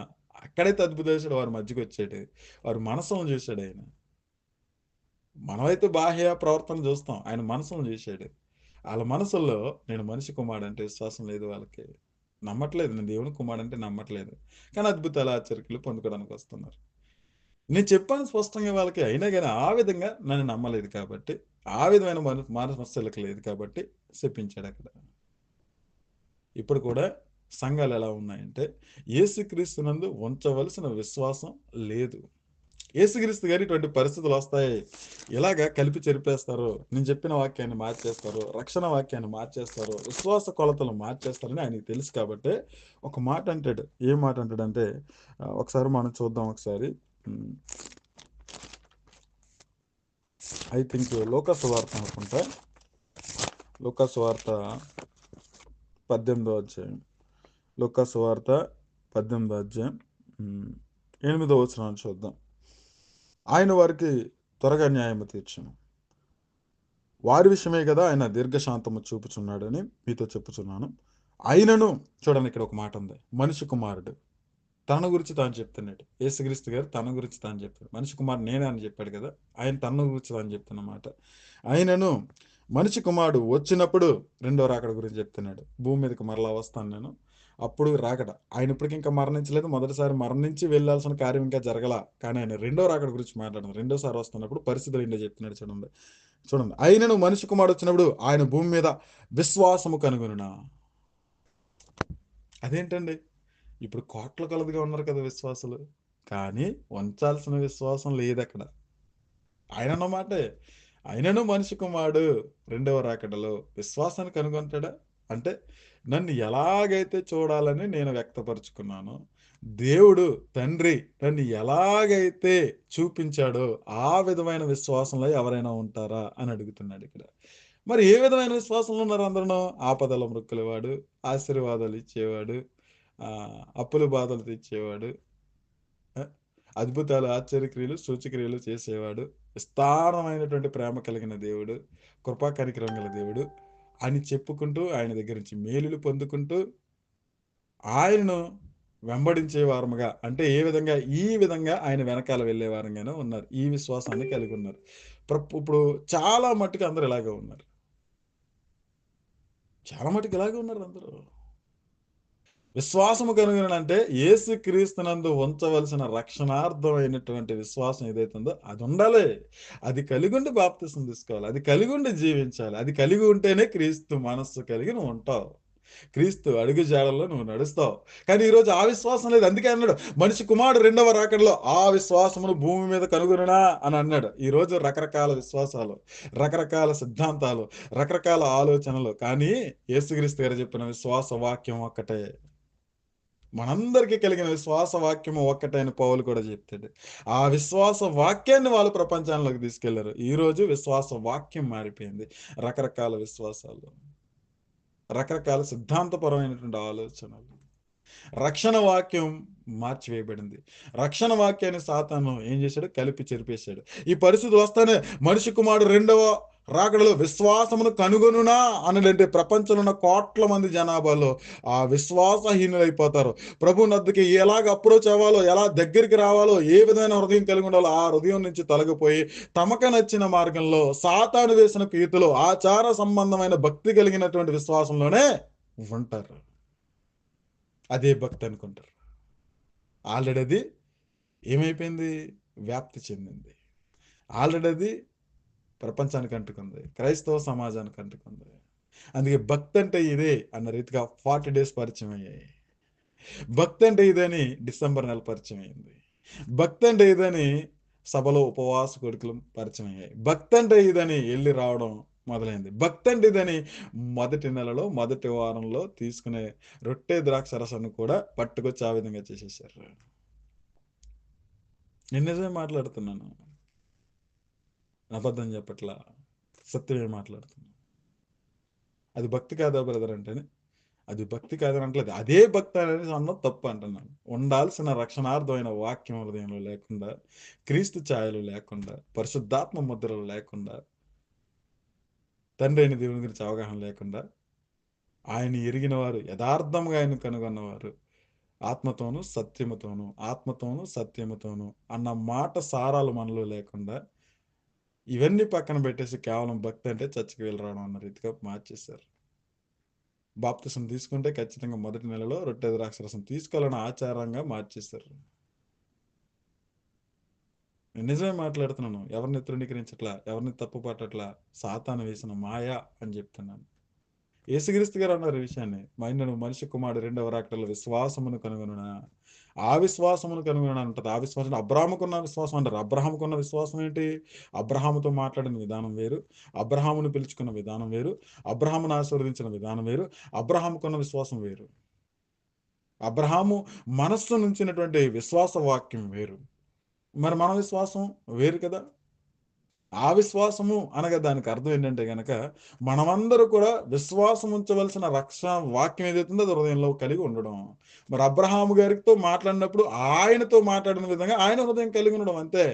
అక్కడైతే అద్భుతం చేశాడు. వారి మధ్యకి వచ్చాడు. వారి మనసులను చూశాడు ఆయన. మనమైతే బాహ్య ప్రవర్తన చూస్తాం. ఆయన మనసులను చూశాడు. ఆళ్ళ మనసుల్లో నేను మనిషి కుమారుడంటే విశ్వాసం లేదు వాళ్ళకి. నమ్మట్లేదు. నేను దేవుని కుమారుడంటే నమ్మట్లేదు. కానీ అద్భుతాలు, ఆశ్చర్యలు పొందుకోవడానికి వస్తున్నారు. నేను చెప్పాను స్పష్టంగా వాళ్ళకి. అయినా గాని ఆ విధంగా నన్ను నమ్మలేదు కాబట్టి, ఆ విధమైన మనస్సులకు లేదు కాబట్టి శపించాడక్కడ. ఇప్పుడు కూడా సంఘాలు ఎలా ఉన్నాయంటే, యేసుక్రీస్తునందు ఉంచవలసిన విశ్వాసం లేదు. యేసుక్రీస్తు గారు ఇటువంటి పరిస్థితులు వస్తాయి. ఇలాగా కలిపి చెరిపేస్తారు. నేను చెప్పిన వాక్యాన్ని మార్చేస్తారు. రక్షణ వాక్యాన్ని మార్చేస్తారు. విశ్వాస కొలతలు మార్చేస్తారని ఆయనకి తెలుసు కాబట్టే ఒక మాట అంటాడు. ఏం మాట అంటాడంటే ఒకసారి మనం చూద్దాం ఒకసారి. ఐ థింక్ లూకా సువార్త అనుకుంటా. లూకా సువార్త 18వ అధ్యాయం. లూకా సువార్త 18వ అధ్యాయం 8వ వచనాన్ని చూద్దాం. ఆయన వారికి త్వరగా న్యాయము తీర్చును. వారి విషయమే కదా ఆయన దీర్ఘశాంతము చూపుచున్నాడని మీతో చెప్పుచున్నాను. ఆయనను చూడండి, ఇక్కడ ఒక మాట ఉంది. మనిషి కుమారుడు తన గురించి తాను చెప్తున్నాడు. యేసుక్రీస్తు గారు తన గురించి తాను చెప్పాడు. మనిషి కుమారుడు నేనే అని చెప్పాడు కదా. ఆయన తన గురించి తాను చెప్తున్నమాట. ఆయనను మనిషి కుమారుడు వచ్చినప్పుడు రెండో రాకడ గురించి చెప్తున్నాడు. భూమి మీదకి మరలా వస్తాను నేను, అప్పుడు రాకడ. ఆయన ఇప్పటికి ఇంకా మరణించలేదు. మొదటిసారి మరణించి వెళ్ళాల్సిన కార్యం ఇంకా జరగల. కానీ ఆయన రెండో రాకడ గురించి మాట్లాడదు. రెండోసారి వస్తున్నప్పుడు పరిస్థితులు ఏంటో చెప్తున్నాడు చూడండి. చూడండి, ఆయనను మనిషి కుమారుడు వచ్చినప్పుడు ఆయన భూమి మీద విశ్వాసము కనుగొనునా. అదేంటండి? ఇప్పుడు కోట్ల కొలదిగా ఉన్నారు కదా విశ్వాసులు. కానీ ఉంచాల్సిన విశ్వాసం లేదక్కడ. ఆయన అన్నమాటే. ఆయనను మనిషి కుమారుడు రెండవ రాకడలో విశ్వాసాన్ని కనుగొంటాడా? అంటే నన్ను ఎలాగైతే చూడాలని నేను వ్యక్తపరుచుకున్నానో, దేవుడు తండ్రి నన్ను ఎలాగైతే చూపించాడో ఆ విధమైన విశ్వాసంలో ఎవరైనా ఉంటారా అని అడుగుతున్నాడు ఇక్కడ. మరి ఏ విధమైన విశ్వాసంలో ఉన్నారు అందరూ? ఆపదల మృక్కులవాడు, ఆశీర్వాదాలు ఇచ్చేవాడు, అప్పుల బాధలు తెచ్చేవాడు, అద్భుతాలు, ఆశ్చర్యక్రియలు, సూచక్రియలు చేసేవాడు, విస్తారమైనటువంటి ప్రేమ కలిగిన దేవుడు, కృపా కనికరం గల దేవుడు, అని చెప్పుకుంటూ ఆయన దగ్గర నుంచి మేలులు పొందుకుంటూ ఆయనను వెంబడించే వారముగా, అంటే ఏ విధంగా, ఈ విధంగా ఆయన వెనకాల వెళ్ళే వారంగానే ఉన్నారు. ఈ విశ్వాసాన్ని కలిగి ఉన్నారు. ఇప్పుడు చాలా మట్టుకు అందరూ ఇలాగే ఉన్నారు. చాలా మట్టుకు ఇలాగే ఉన్నారు అందరూ. విశ్వాసము కనుగొనంటే యేసు క్రీస్తునందు ఉంచవలసిన రక్షణార్థమైనటువంటి విశ్వాసం ఏదైతే ఉందో అది ఉండాలి. అది కలిగుండి బాప్తిసం తీసుకోవాలి. అది కలిగుండి జీవించాలి. అది కలిగి ఉంటేనే క్రీస్తు మనస్సు కలిగి నువ్వు ఉంటావు. క్రీస్తు అడుగు జాడల్లో నువ్వు నడుస్తావు. కానీ ఈరోజు ఆ విశ్వాసం లేదు. అందుకే అన్నాడు, మనిషి కుమారుడు రెండవ రాకడలో ఆ విశ్వాసమును భూమి మీద కనుగొనునా అని అన్నాడు. ఈరోజు రకరకాల విశ్వాసాలు, రకరకాల సిద్ధాంతాలు, రకరకాల ఆలోచనలు, కానీ యేసుక్రీస్తు గారు చెప్పిన విశ్వాస వాక్యం ఒక్కటే. మనందరికీ కలిగిన విశ్వాస వాక్యము ఒక్కటే అని పౌలు కూడా చెప్తాడు. ఆ విశ్వాస వాక్యాన్ని వాళ్ళు ప్రపంచంలోకి తీసుకెళ్లారు. ఈరోజు విశ్వాస వాక్యం మారిపోయింది. రకరకాల విశ్వాసాలు, రకరకాల సిద్ధాంతపరమైనటువంటి ఆలోచనలు, రక్షణ వాక్యం మార్చివేయబడింది. రక్షణ వాక్యాన్ని సాతాను ఏం చేశాడు? కలిపి చెరిపేశాడు. ఈ పరిస్థితి వస్తానే మనిషి కుమారుడు రెండవ రాకడలో విశ్వాసమును కనుగొనునా అన్నదంటే ప్రపంచంలో ఉన్న కోట్ల మంది జనాభాలో ఆ విశ్వాసహీనులైపోతారు. ప్రభు నద్దకి ఎలాగ అప్రోచ్ అవ్వాలో, ఎలా దగ్గరికి రావాలో, ఏ విధమైన హృదయం కలిగి ఉండాలో ఆ హృదయం నుంచి తొలగిపోయి తమకు నచ్చిన మార్గంలో సాతాను వేసిన పీతులు ఆచార సంబంధమైన భక్తి కలిగినటువంటి విశ్వాసంలోనే ఉంటారు. అదే భక్తి అనుకుంటారు. ఆల్రెడీ అది ఏమైపోయింది? వ్యాప్తి చెందింది. ఆల్రెడీ అది ప్రపంచానికి అంటుకుంది. క్రైస్తవ సమాజానికి అంటుకుంది. అందుకే భక్తి అంటే ఇదే అన్న రీతిగా 40 డేస్ పరిచయం అయ్యాయి. భక్తి అంటే ఇదని డిసెంబర్ నెల పరిచయం అయింది. భక్తి అంటే ఇదని సభలో ఉపవాస కొడుకులు పరిచయం అయ్యాయి. భక్తి అంటే ఇదని వెళ్ళి రావడం మొదలైంది. భక్తి అంటే ఇదని మొదటి నెలలో మొదటి వారంలో తీసుకునే రొట్టె ద్రాక్ష రసాన్ని కూడా పట్టుకొచ్చి ఆ విధంగా చేసేసారు. నేను నిజమే మాట్లాడుతున్నాను, అబద్ధం చెప్పట్లా, సత్యమే మాట్లాడుతున్నాను. అది భక్తి కాదా బ్రదర్ అంటేనే అది భక్తి కాదని అంటలేదు. అదే భక్తి అనేది అన్నది తప్పు అంటున్నాను. ఉండాల్సిన రక్షణార్థమైన వాక్యం హృదయంలో లేకుండా, క్రీస్తు ఛాయలు లేకుండా, పరిశుద్ధాత్మ ముద్రలు లేకుండా, తండ్రి అయిన దేవుని గురించి అవగాహన లేకుండా, ఆయన ఎరిగిన వారు, యథార్థంగా ఆయన కనుగొన్నవారు, ఆత్మతోనూ సత్యముతోనూ అన్న మాట సారాలు మనలో లేకుండా, ఇవన్నీ పక్కన పెట్టేసి కేవలం భక్తి అంటే చర్చికి వెళ్ళి రావడం అన్న రీతిగా మార్చేశారు. బాప్తిసం తీసుకుంటే ఖచ్చితంగా మొదటి నెలలో రొట్టె ద్రాక్షరసం తీసుకోవాలని ఆచారంగా మార్చేశారు. నేను నిజమే మాట్లాడుతున్నాను. ఎవరిని తృణీకరించట్లా, ఎవరిని తప్పు పట్టట్లా. సాతాను వేసిన మాయ అని చెప్తున్నాను. యేసుక్రీస్తు గారు అన్నారు ఈ విషయాన్ని, మైనను మనిషి కుమారుడు రెండవ రాకడలో విశ్వాసమును కనుగొనునా. ఆ విశ్వాసమును కనుగొనని అంటది. ఆ విశ్వాసం అబ్రాహాముకున్న విశ్వాసం అంటారు. అబ్రాహాముకున్న విశ్వాసం ఏంటి? అబ్రాహాముతో మాట్లాడిన విధానం వేరు, అబ్రాహామును పిలుచుకున్న విధానం వేరు, అబ్రాహామును ఆశీర్వదించిన విధానం వేరు, అబ్రాహాముకున్న విశ్వాసం వేరు. అబ్రాహాము మనస్సు నుంచినటువంటి విశ్వాస వాక్యం వేరు. మరి మన విశ్వాసం వేరు కదా. ఆ విశ్వాసము అనగా దానికి అర్థం ఏంటంటే గనక మనమందరూ కూడా విశ్వాసం ఉంచవలసిన రక్షణ వాక్యం ఏదైతుందో అది హృదయంలో కలిగి ఉండడం. మరి అబ్రహాము గారితో మాట్లాడినప్పుడు ఆయనతో మాట్లాడిన విధంగా ఆయన హృదయం కలిగి ఉండడం అంతే.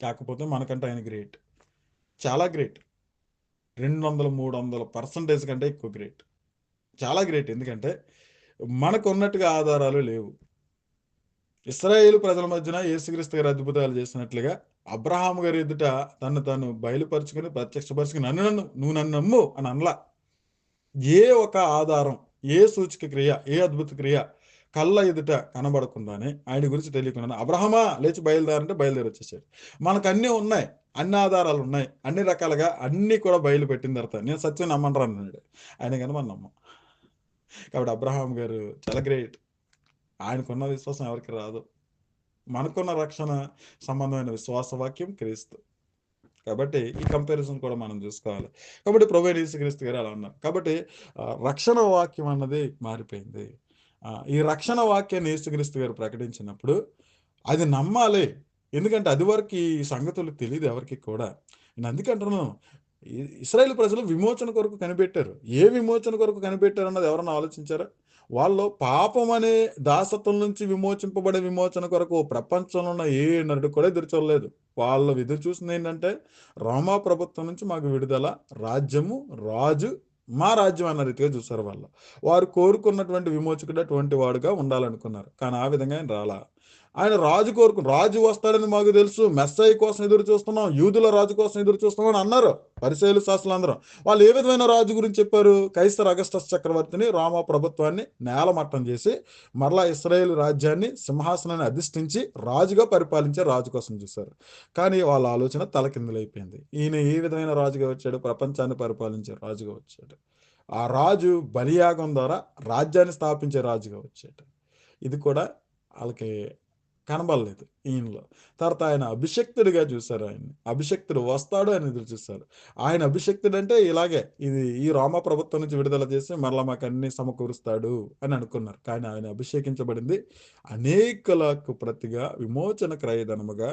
కాకపోతే మనకంటే ఆయన గ్రేట్, చాలా గ్రేట్. 200-300% కంటే ఎక్కువ గ్రేట్, చాలా గ్రేట్. ఎందుకంటే మనకు ఉన్నట్టుగా ఆధారాలు లేవు. ఇశ్రాయేలు ప్రజల మధ్యన యేసుక్రీస్తు గారు అద్భుతాలు చేసినట్లుగా అబ్రహాము గారి ఎదుట తను తాను బయలుపరుచుకుని ప్రత్యక్షపరుచుకుని నువ్వు నన్ను నమ్ము అని అనలా. ఏ ఒక ఆధారం, ఏ సూచక క్రియ, ఏ అద్భుత క్రియ కళ్ళ ఎదుట కనబడకుండానే, ఆయన గురించి తెలియకుండా అబ్రహమా లేచి బయలుదేరంటే బయలుదేరి వచ్చేసాడు. మనకు అన్నీ ఉన్నాయి, అన్ని ఆధారాలు ఉన్నాయి, అన్ని రకాలుగా అన్నీ కూడా బయలు పెట్టిన తర్వాత నేను సత్యం నమ్మనరా అన్నాడు. ఆయన కానీ మనం నమ్మం. కాబట్టి అబ్రహాం గారు చాలా గ్రేట్. ఆయనకున్న విశ్వాసం ఎవరికి రాదు. మనకున్న రక్షణ సంబంధమైన విశ్వాస వాక్యం క్రీస్తు. కాబట్టి ఈ కంపారిజన్ కూడా మనం చూసుకోవాలి. కాబట్టి ప్రభువైన యేసుక్రీస్తు గారు అలా ఉన్నారు. కాబట్టి రక్షణ వాక్యం అన్నది మారిపోయింది. ఈ రక్షణ వాక్యాన్ని యేసుక్రీస్తు గారు ప్రకటించినప్పుడు అది నమ్మాలి. ఎందుకంటే అది వరకు ఈ సంగతులు తెలియదు ఎవరికి కూడా. నేను అందుకంటున్నాను, ఇశ్రాయేలు ప్రజలు విమోచన కొరకు కనిపెట్టారు. ఏ విమోచన కొరకు కనిపెట్టారు అన్నది ఎవరన్నా ఆలోచించారా? వాళ్ళు పాపం అనే దాసత్వం నుంచి విమోచింపబడే విమోచన కొరకు ప్రపంచంలో ఉన్న ఏ నరుడు కూడా ఎదురు చూడలేదు. వాళ్ళు ఎదురు చూసింది ఏంటంటే, రోమా ప్రభుత్వం నుంచి మాకు విడుదల, రాజ్యము, రాజు, మా రాజ్యం అన్న రీతిగా చూసారు వాళ్ళు. వారు కోరుకున్నటువంటి విమోచకుడు అటువంటి వాడుగా ఉండాలనుకున్నారు. కానీ ఆ విధంగా ఆయన రాలా. ఆయన రాజు వస్తాడని మాకు తెలుసు. మెస్సయ్య కోసం ఎదురు చూస్తున్నాం. యూదుల రాజు కోసం ఎదురు చూస్తున్నాం అని అన్నారు పరిసయ్యులు, శాస్త్రులందరూ. వాళ్ళు ఏ విధమైన రాజు గురించి చెప్పారు? కైసర్ అగస్టస్ చక్రవర్తిని, రోమా ప్రభుత్వాన్ని నేలమట్టం చేసి మరలా ఇశ్రాయేలు రాజ్యాన్ని సింహాసనాన్ని అధిష్ఠించి రాజుగా పరిపాలించే రాజు కోసం చూశారు. కానీ వాళ్ళ ఆలోచన తలకిందులైపోయింది. ఈయన ఏ విధమైన రాజుగా వచ్చాడు? ప్రపంచాన్ని పరిపాలించే రాజుగా వచ్చాడు. ఆ రాజు బలియాగం ద్వారా రాజ్యాన్ని స్థాపించే రాజుగా వచ్చాడు. ఇది కూడా వాళ్ళకి కనబడలేదు ఈయనలో. తర్వాత ఆయన అభిషక్తుడిగా చూశారు ఆయన్ని. అభిషక్తుడు వస్తాడు అని ఎదురు చూశారు. ఆయన అభిషక్తుడు అంటే ఇలాగే ఈ రోమా ప్రభుత్వం నుంచి విడుదల చేసి మరలా మాకు అన్ని సమకూరుస్తాడు అని అనుకున్నారు. కానీ ఆయన అభిషేకించబడింది అనేకులకు ప్రతిగా విమోచన క్రయధనముగా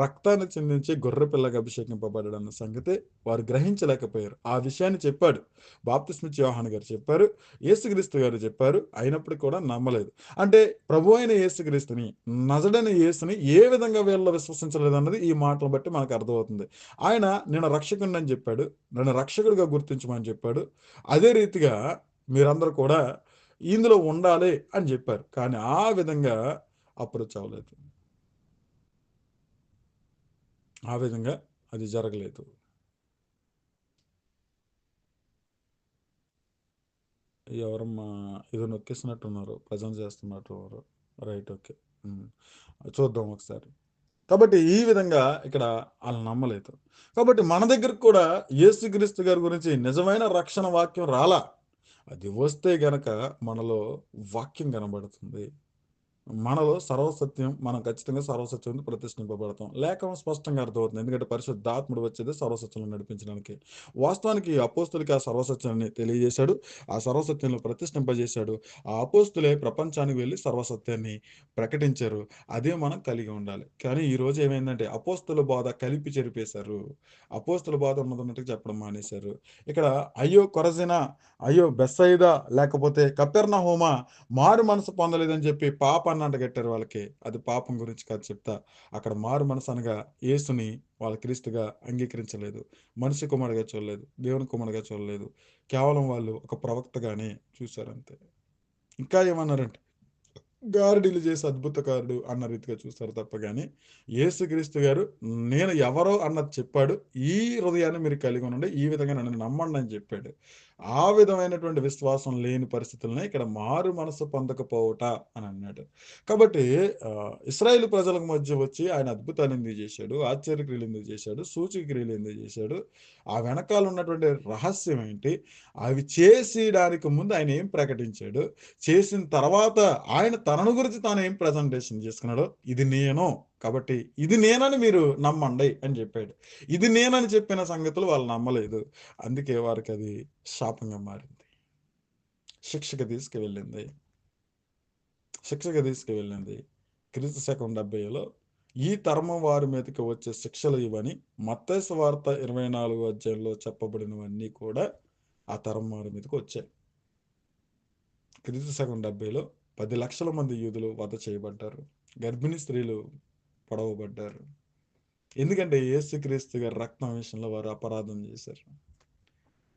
రక్తాన్ని చిందించి గొర్రె పిల్లగా అభిషేకింపబడ్డాడన్న సంగతి వారు గ్రహించలేకపోయారు. ఆ విషయాన్ని చెప్పాడు బాప్తిస్మిచ్చి యోహాను గారు చెప్పారు, యేసుక్రీస్తు గారు చెప్పారు. అయినప్పటికీ కూడా నమ్మలేదు. అంటే ప్రభు అయిన యేసుక్రీస్తుని, నజడైన యేసుని ఏ విధంగా వీళ్ళు విశ్వసించలేదు అన్నది ఈ మాటలను బట్టి మనకు అర్థమవుతుంది. ఆయన నేను రక్షకుడిని అని చెప్పాడు, నన్ను రక్షకుడిగా గుర్తించమని చెప్పాడు. అదే రీతిగా మీరందరూ కూడా ఇందులో ఉండాలి అని చెప్పారు. కానీ ఆ విధంగా అప్రోచ్ అవ్వలేదు. ఆ విధంగా అది జరగలేదు. ఎవరమ్మా ఏదో నొక్కేసినట్టున్నారు, ప్రజెంట్ చేస్తున్నట్టు. Right, okay. చూద్దాం ఒకసారి. కాబట్టి ఈ విధంగా ఇక్కడ వాళ్ళు నమ్మలేదు. కాబట్టి మన దగ్గరకు కూడా యేసుక్రీస్తు గారి గురించి నిజమైన రక్షణ వాక్యం రాలా. అది వస్తే గనక మనలో వాక్యం కనబడుతుంది. మనలో సర్వసత్యం, మనం ఖచ్చితంగా సర్వసత్యం ప్రతిష్ఠింపబడతాం. లేఖనం స్పష్టంగా అర్థమవుతుంది. ఎందుకంటే పరిశుద్ధాత్ముడు వచ్చేది సర్వసత్యంలో నడిపించడానికి. వాస్తవానికి అపోస్తులకి ఆ సర్వసత్యాన్ని తెలియజేశాడు. ఆ సర్వసత్యంలో ప్రతిష్ఠింపజేశాడు. ఆ అపోస్తులే ప్రపంచానికి వెళ్ళి సర్వసత్యాన్ని ప్రకటించారు. అదే మనం కలిగి ఉండాలి. కానీ ఈ రోజు ఏమైందంటే అపోస్తుల బోధ కలిపి చెరిపేశారు. అపోస్తుల బోధ ఉన్నదన్నట్టుగా చెప్పడం మానేశారు. ఇక్కడ అయ్యో కొరజినా, అయ్యో బెత్సయిదా, లేకపోతే కపెర్నహూమా మారు మనసు పొందలేదని చెప్పి పాపాన్ని అంటగట్టారు వాళ్ళకి. అది పాపం గురించి కాదు చెప్తా. అక్కడ మారు మనసు అనగా యేసుని వాళ్ళ క్రీస్తుగా అంగీకరించలేదు. మనిషి కుమారుడిగా చూడలేదు. దేవుని కుమారుడిగా చూడలేదు. కేవలం వాళ్ళు ఒక ప్రవక్తగానే చూశారంతే. ఇంకా ఏమన్నారంటే గారడీలు చేసి అద్భుతకారుడు అన్న రీతిగా చూస్తారు తప్ప కానీ యేసుక్రీస్తు గారు నేను ఎవరో అన్నది చెప్పాడు. ఈ హృదయాన్ని మీరు కలిగి ఉండండి, ఈ విధంగా నన్ను నమ్మండి అని చెప్పాడు. ఆ విధమైనటువంటి విశ్వాసం లేని పరిస్థితులనే ఇక్కడ మారు మనసు పొందకపోవట అని అన్నాడు. కాబట్టి ఇశ్రాయేలు ప్రజలకు మధ్య వచ్చి ఆయన అద్భుతాలు ఎందుకు చేశాడు, ఆశ్చర్యక్రియలు ఎందుకు చేశాడు, సూచక్రియలు ఎందుకు చేశాడు, ఆ వెనకాల ఉన్నటువంటి రహస్యం ఏంటి, అవి చేసేయడానికి ముందు ఆయన ఏం ప్రకటించాడు, చేసిన తర్వాత ఆయన తనను గురించి తాను ఏం ప్రజెంటేషన్ చేసుకున్నాడో, ఇది నేను, కాబట్టి ఇది నేనని మీరు నమ్మండి అని చెప్పాడు. ఇది నేనని చెప్పిన సంగతులు వాళ్ళు నమ్మలేదు. అందుకే వారికి అది శాపంగా మారింది. శిక్షకు తీసుకువెళ్ళింది. క్రీస్తు శకం 70లో ఈ తరము వారి మీదకి వచ్చే శిక్షలు ఇవని మత్తయి సువార్త 24వ అధ్యాయంలో చెప్పబడినవన్నీ కూడా ఆ తరం వారి మీదకి వచ్చాయి. క్రీస్తు శకం 70లో 10 లక్షల మంది యూదులు వధ చేయబడ్డారు. గర్భిణీ స్త్రీలు పొడవబడ్డారు. ఎందుకంటే యేసుక్రీస్తు గారి రక్తం విషయంలో వారు అపరాధం చేశారు.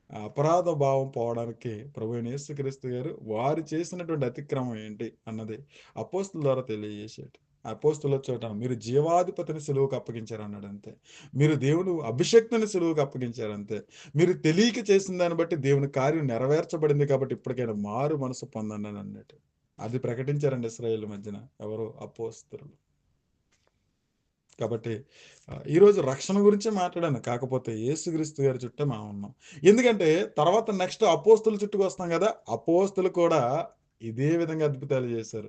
ఆ అపరాధ భావం పోవడానికి ప్రభువైన యేసుక్రీస్తు గారు వారు చేసినటువంటి అతిక్రమం ఏంటి అన్నది అపోస్తుల ద్వారా తెలియజేశాడు. అపోస్తులు వచ్చేట మీరు జీవాధిపతిని సులువుకు అప్పగించారు అన్నాడు అంతే. మీరు దేవుడు అభిషక్తుని సులువుకు అప్పగించారంతే. మీరు తెలియక చేసిన దాన్ని బట్టి దేవుని కార్యం నెరవేర్చబడింది కాబట్టి ఇప్పటికైనా మారు మనసు పొందండి అని అన్నట్టు. అది ప్రకటించారండి ఇశ్రాయేలు మధ్యన ఎవరు? అపోస్తులు. కాబట్టి ఈరోజు రక్షణ గురించే మాట్లాడాను. కాకపోతే యేసుక్రీస్తు గారి చుట్టే మనం ఉన్నాం. ఎందుకంటే తర్వాత నెక్స్ట్ అపోస్తుల చుట్టుకు వస్తాం కదా. అపోస్తులు కూడా ఇదే విధంగా అద్భుతాలు చేశారు.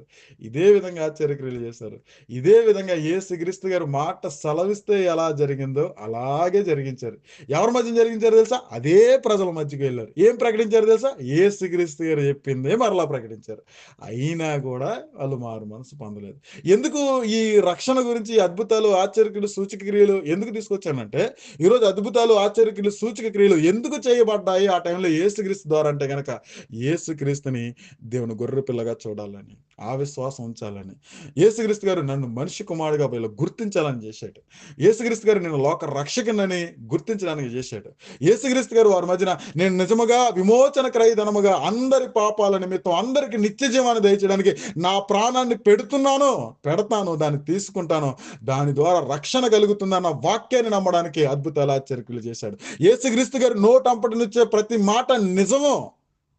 ఇదే విధంగా ఆశ్చర్యక్రియలు చేశారు. ఇదే విధంగా యేసుక్రీస్తు గారు మాట సెలవిస్తే ఎలా జరిగిందో అలాగే జరిగించారు. ఎవరి మధ్య జరిగించారు తెలుసా? అదే ప్రజల మధ్యకి వెళ్ళారు. ఏం ప్రకటించారు తెలుసా? యేసుక్రీస్తు గారు చెప్పిందే మరలా ప్రకటించారు. అయినా కూడా వాళ్ళు మారు మనసు పొందలేదు. ఎందుకు ఈ రక్షణ గురించి అద్భుతాలు, ఆశ్చర్యక్రియలు, సూచక క్రియలు ఎందుకు తీసుకొచ్చానంటే, ఈరోజు అద్భుతాలు, ఆశ్చర్యక్రియలు, సూచక క్రియలు ఎందుకు చేయబడ్డాయి ఆ టైంలో యేసుక్రీస్తు ద్వారా అంటే గనక యేసుక్రీస్తుని దేవుని గొర్రె పిల్లగా చూడాలని, ఆ విశ్వాసం ఉంచాలని. యేసుక్రీస్తు గారు నన్ను మనిషి కుమారుడిగా వీళ్ళు గుర్తించాలని చేశాడు. యేసుక్రీస్తు గారు నేను లోక రక్షకునని గుర్తించడానికి చేశాడు. యేసుక్రీస్తు గారు వారి మధ్యన నేను నిజముగా విమోచన క్రయధనముగా అందరి పాపాల నిమిత్తం అందరికి నిత్య జీవాన్ని దయచేయడానికి నా ప్రాణాన్ని పెడతాను, దాన్ని తీసుకుంటాను. దాని ద్వారా రక్షణ కలుగుతుందన్న వాక్యాన్ని నమ్మడానికి అద్భుతాలు ఆశ్చర్యక్రియలు చేశాడు. యేసుక్రీస్తు గారు నోటంపటి నుంచే ప్రతి మాట నిజము.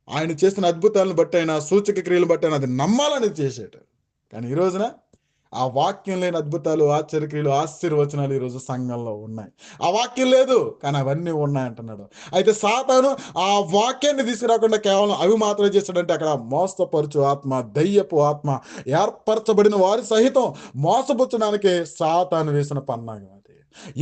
ఆయన చేసిన అద్భుతాలను బట్టి అయినా, సూచక క్రియలను బట్టి అయినా అది నమ్మాలని చేశాడు. కానీ ఈ రోజున ఆ వాక్యం లేని అద్భుతాలు, ఆశ్చర్యక్రియలు, ఆశీర్వచనాలు ఈరోజు సంఘంలో ఉన్నాయి. ఆ వాక్యం లేదు, కానీ అవన్నీ ఉన్నాయంటున్నాడు. అయితే సాతాను ఆ వాక్యాన్ని తీసుకురాకుండా కేవలం అవి మాత్రమే చేశాడంటే అక్కడ మోసపరుచు ఆత్మ, దయ్యపు ఆత్మ ఏర్పరచబడిన వారి సహితం మోసపుచ్చడానికి సాతాను వేసిన పన్నాగం.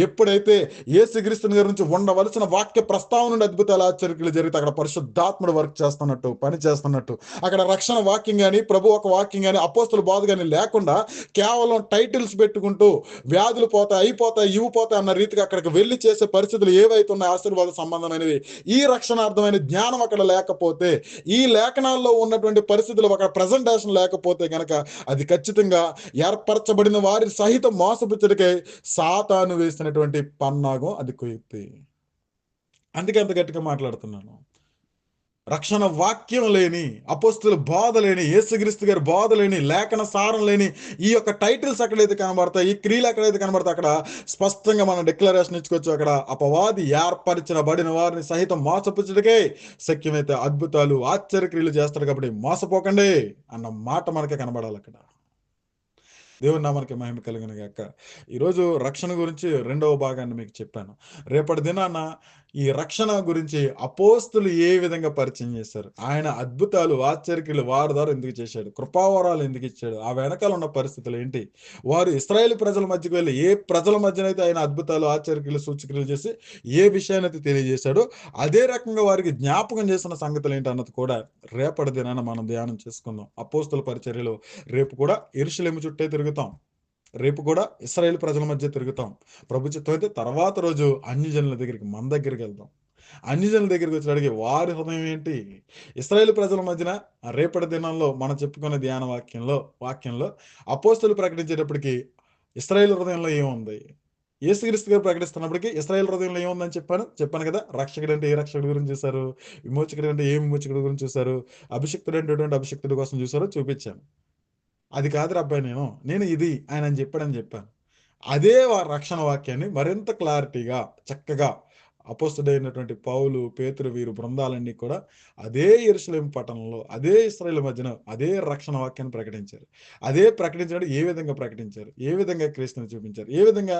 ఎప్పుడైతే యేసుక్రీస్తు గారి నుంచి ఉండవలసిన వాక్య ప్రస్తావన నుండి అద్భుతాలు ఆశ్చర్యలు జరిగితే అక్కడ పరిశుద్ధాత్ముడు వర్క్ చేస్తున్నట్టు, పని చేస్తున్నట్టు, అక్కడ రక్షణ వాక్యం కానీ, ప్రభు ఒక వాక్యం కానీ, అపోస్తుల బోధ కానీ లేకుండా కేవలం టైటిల్స్ పెట్టుకుంటూ వ్యాధులు పోతాయి, అయిపోతాయి, ఇవి పోతాయి అన్న రీతిగా అక్కడికి వెళ్ళి చేసే పరిస్థితులు ఏవైతే ఉన్నాయో ఆశీర్వాద సంబంధమైనవి, ఈ రక్షణార్థమైన జ్ఞానం అక్కడ లేకపోతే, ఈ లేఖనాల్లో ఉన్నటువంటి పరిస్థితులు అక్కడ ప్రజెంటేషన్ లేకపోతే గనక అది ఖచ్చితంగా ఏర్పరచబడిన వారి సహితం మోసపుచ్చడికై సాతాను వేసినటువంటి పన్నాగం అది కుయుక్తి. అందుకే అంత గట్టిగా మాట్లాడుతున్నాను. రక్షణ వాక్యం లేని, అపోస్తుల బోధ లేని, యేసుక్రీస్తు గారి బోధ లేని, లేఖన సారం లేని ఈ యొక్క టైటిల్స్ ఎక్కడైతే కనబడతాయి, ఈ క్రియలు ఎక్కడైతే కనబడతాయి అక్కడ స్పష్టంగా మనం డిక్లరేషన్ ఇచ్చుకోవచ్చు. అక్కడ అపవాది ఏర్పరచబడిన వారిని సహితం మోసపుచ్చడికే శక్యమైతే అద్భుతాలు ఆశ్చర్యక్రియలు చేస్తారు కాబట్టి మోసపోకండి అన్న మాట మనకే కనబడాలి అక్కడ. దేవుని నామానికి మహిమ కలిగిన గాక. ఈరోజు రక్షణ గురించి రెండవ భాగాన్ని మీకు చెప్పాను. రేపటి దినాన ఈ రక్షణ గురించి అపోస్తులు ఏ విధంగా పరిచయం చేశారు, ఆయన అద్భుతాలు ఆశ్చర్యక్రియలు వారి ద్వారా ఎందుకు చేశాడు, కృపావరాలు ఎందుకు ఇచ్చాడు, ఆ వెనకాల ఉన్న పరిస్థితులు ఏంటి, వారు ఇశ్రాయేలు ప్రజల మధ్యకు వెళ్ళి ఏ ప్రజల మధ్యనైతే ఆయన అద్భుతాలు ఆశ్చర్యక్రియలు సూచక్రియలు చేసి ఏ విషయాన్ని అయితే తెలియజేశాడో అదే రకంగా వారికి జ్ఞాపకం చేసిన సంగతులు ఏంటి అన్నది కూడా రేపటి దినాన మనం ధ్యానం చేసుకుందాం. అపోస్తుల పరిచర్యలు రేపు కూడా యెరూషలేము చుట్టే తిరుగుతాం. రేపు కూడా ఇశ్రాయేలు ప్రజల మధ్య తిరుగుతాం. ప్రభు చిత్తం అయితే తర్వాత రోజు అన్యజనుల దగ్గరికి, మన దగ్గరికి వెళ్దాం. అన్యజనుల దగ్గరికి వచ్చేటికి వారి హృదయం ఏంటి, ఇశ్రాయేలు ప్రజల మధ్యన రేపటి దినంలో మనం చెప్పుకునే ధ్యాన వాక్యంలో అపోస్తులు ప్రకటించేటప్పటికి ఇశ్రాయేలు హృదయంలో ఏముంది, యేసుక్రీస్తు గారు ప్రకటిస్తున్నప్పటికీ ఇశ్రాయేలు హృదయంలో ఏముందని చెప్పాను కదా. రక్షకుడు అంటే ఏ రక్షకుడి గురించి చూశారు, విమోచకుడు అంటే ఏ విమోచకుడి గురించి చూశారు, అభిషిక్తుడు అంటే ఎటువంటి అభిషిక్తుడి కోసం చూశారో చూపించాను. అది కాదురా అబ్బాయి, నేను ఇది ఆయన అని చెప్పాను. అదే రక్షణ వాక్యాన్ని మరింత క్లారిటీగా చక్కగా అపోస్తుడైనటువంటి పౌలు, పేతురు వీరు బృందాలన్నీ కూడా అదే యెరూషలేము పట్టణంలో, అదే ఇశ్రాయేలు మధ్యన అదే రక్షణ వాక్యాన్ని ప్రకటించారు. అదే ప్రకటించడం ఏ విధంగా ప్రకటించారు, ఏ విధంగా క్రీస్తుని చూపించారు, ఏ విధంగా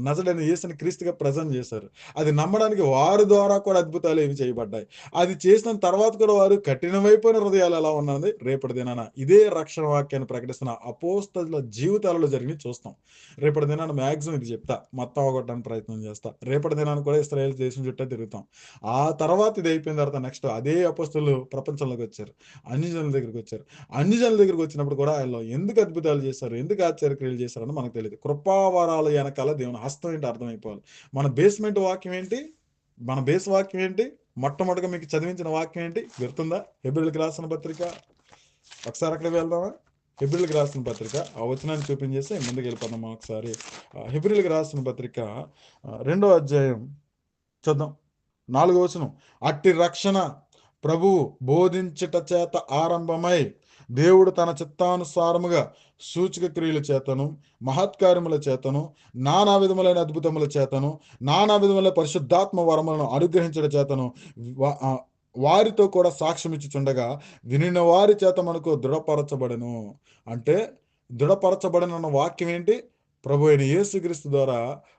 నజరేయుడైన యేసుని క్రీస్తుగా ప్రజెంట్ చేశారు, అది నమ్మడానికి వారి ద్వారా కూడా అద్భుతాలు ఏమి చేయబడ్డాయి. అది చేసిన తర్వాత కూడా వారు కఠినమైపోయిన హృదయాలు ఎలా ఉన్నది రేపటి దినాన ఇదే రక్షణ వాక్యాన్ని ప్రకటిస్తున్న అపోస్తలుల జీవితాలలో జరిగి చూస్తాం. రేపటి దినాన మ్యాక్సిమం ఇది చెప్తా, మొత్తం అవగొట్టడానికి ప్రయత్నం చేస్తా. రేపటి దినాన్ని కూడా ఇశ్రాయేలు దేశం చుట్టూ తిరుగుతాం. ఆ తర్వాత ఇది అయిపోయిన తర్వాత నెక్స్ట్ అదే అపోస్తలులు ప్రపంచంలోకి వచ్చారు, అన్యజనుల దగ్గరికి వచ్చారు. అన్యజనుల దగ్గరికి వచ్చినప్పుడు కూడా ఆయన ఎందుకు అద్భుతాలు చేశారు, ఎందుకు ఆశ్చర్యక్రియలు చేశారని మనకు తెలియదు. కృపావరాల వెనకాల దేవుని హస్తం ఏంటి అర్థమైపోవాలి. మన బేస్మెంట్ వాక్యం ఏంటి, మన బేస్ వాక్యం ఏంటి, మొట్టమొదటిగా మీకు చదివించిన వాక్యం ఏంటి గుర్తుందా? హెబ్రీయులకు రాసిన పత్రిక, ఒకసారి అక్కడికి వెళ్దామా? హెబ్రీయులకు రాసిన పత్రిక ఆ వచనాన్ని చూపించేసి ముందుకు వెళ్ళిపోదాం. ఒకసారి హెబ్రీయులకు రాసిన పత్రిక 2వ అధ్యాయం చూద్దాం. 4వ వచనం, అట్టి రక్షణ ప్రభువు బోధించుట చేత ఆరంభమై దేవుడు తన చిత్తానుసారముగా సూచక క్రియల చేతను, మహత్కార్యముల చేతను, నానా విధములైన అద్భుతముల చేతను, నానా విధములైన పరిశుద్ధాత్మ వరములను అనుగ్రహించడం చేతను వారితో కూడా సాక్ష్యం ఇచ్చుచుండగా వినిన వారి చేత మనకు దృఢపరచబడను. అంటే దృఢపరచబడనన్న వాక్యం ఏంటి? ప్రభు అయిన యేసుక్రీస్తు ద్వారా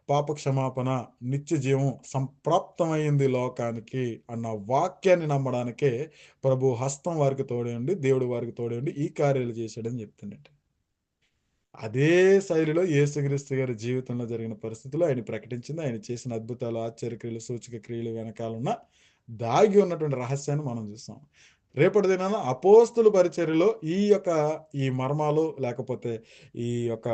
పాప క్షమాపణ, నిత్య జీవం సంప్రాప్తమైంది లోకానికి అన్న వాక్యాన్ని నమ్మడానికే ప్రభు హస్తం వారికి తోడేయండి, దేవుడు వారికి తోడేయండి ఈ కార్యాలు చేశాడని చెప్తుండట. అదే శైలిలో యేసుక్రీస్తు గారి జీవితంలో జరిగిన పరిస్థితులు ఆయన ప్రకటించింది, ఆయన చేసిన అద్భుతాలు, ఆశ్చర్యక్రియలు, సూచక క్రియలు వెనకాలన్న దాగి ఉన్నటువంటి రహస్యాన్ని మనం చూస్తాం. రేపటి దినాన అపోస్తలు పరిచర్యలో ఈ మర్మాలు లేకపోతే ఈ యొక్క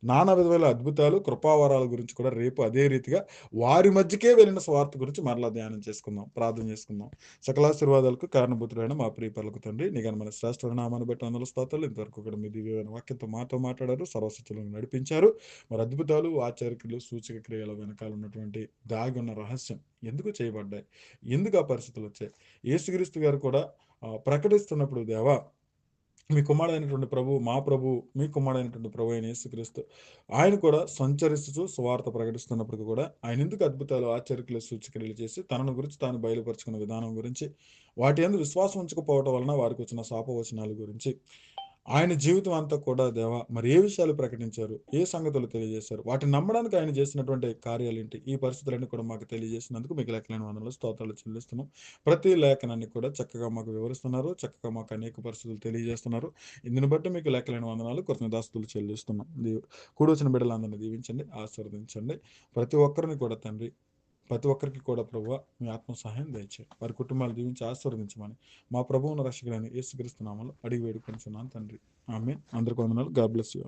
నానా విధమైన అద్భుతాలు, కృపావరాల గురించి కూడా రేపు అదే రీతిగా వారి మధ్యకే వెళ్ళిన స్వార్థ గురించి మరలా ధ్యానం చేసుకుందాం. ప్రార్థన చేసుకుందాం. సకలాశీర్వాదాలకు కారణభూతుడైన మా ప్రియ పరలోక తండ్రి, నీ ఘనమైన శ్రేష్ఠమైన నామాన్ని బట్టి వందనాలు, స్తోత్రాలు. ఇంతవరకు కూడా మీ దివ్యమైన వాక్యంతో మాతో మాట్లాడారు. సర్వశక్తులను నడిపించారు. మరి అద్భుతాలు, ఆశ్చర్యక్రియలు, సూచక క్రియల వెనకాల ఉన్నటువంటి దాగి ఉన్న రహస్యం ఎందుకు చేయబడ్డాయి? ఎందుకు ఆ పరిస్థితులు వచ్చాయి? యేసుక్రీస్తు గారు కూడా ప్రకటిస్తున్నప్పుడు, దేవా మీ కుమారుడైనటువంటి ప్రభువు, మా ప్రభువు, మీ కుమారుడైనటువంటి ప్రభువు అయిన యేసుక్రీస్తు ఆయన కూడా సంచరిస్తూ సువార్త ప్రకటిస్తున్నప్పటికి కూడా ఆయన ఎందుకు అద్భుతాలు, ఆశ్చర్యక్రియలు, సూచక్రియలు చేసి తనను గురించి తాను బయలుపరుచుకున్న విధానం గురించి, వాటి యందు విశ్వాసం ఉంచకపోవటం వలన వారికి వచ్చిన శాపవచనాల గురించి, ఆయన జీవితం అంతా కూడా దేవా మరి ఏ విషయాలు ప్రకటించారు? ఏ సంగతులు తెలియజేశారు? వాటిని నమ్మడానికి ఆయన చేసినటువంటి కార్యాలేంటి? ఈ పరిస్థితులన్నీ కూడా మాకు తెలియజేసినందుకు మీకు లెక్కలేని వందనాలు, స్తోత్రాలు చెల్లిస్తున్నాం. ప్రతి లేఖనాన్ని కూడా చక్కగా మాకు వివరిస్తున్నారు. చక్కగా మాకు అనేక పరిస్థితులు తెలియజేస్తున్నారు. ఇందుని బట్టి మీకు లెక్కలేని వందనాలు, కృతజ్ఞతాస్తుతులు చెల్లిస్తున్నాం. కూడొచ్చిన బిడ్డలందరినీ దీవించండి, ఆశీర్వదించండి. ప్రతి ఒక్కరిని కూడా తండ్రి, ప్రతి ఒక్కరికి కూడా ప్రభువా మీ ఆత్మ సహాయం దయచేయండి. వారి కుటుంబాలు దీవించి ఆశీర్వదించమని మా ప్రభువును రక్షకుడైన యేసుక్రీస్తు నామములో అడిగి వేడుకొనుచున్నాను తండ్రి. ఆమేన్. అందరికీ వందనాలు. God bless you.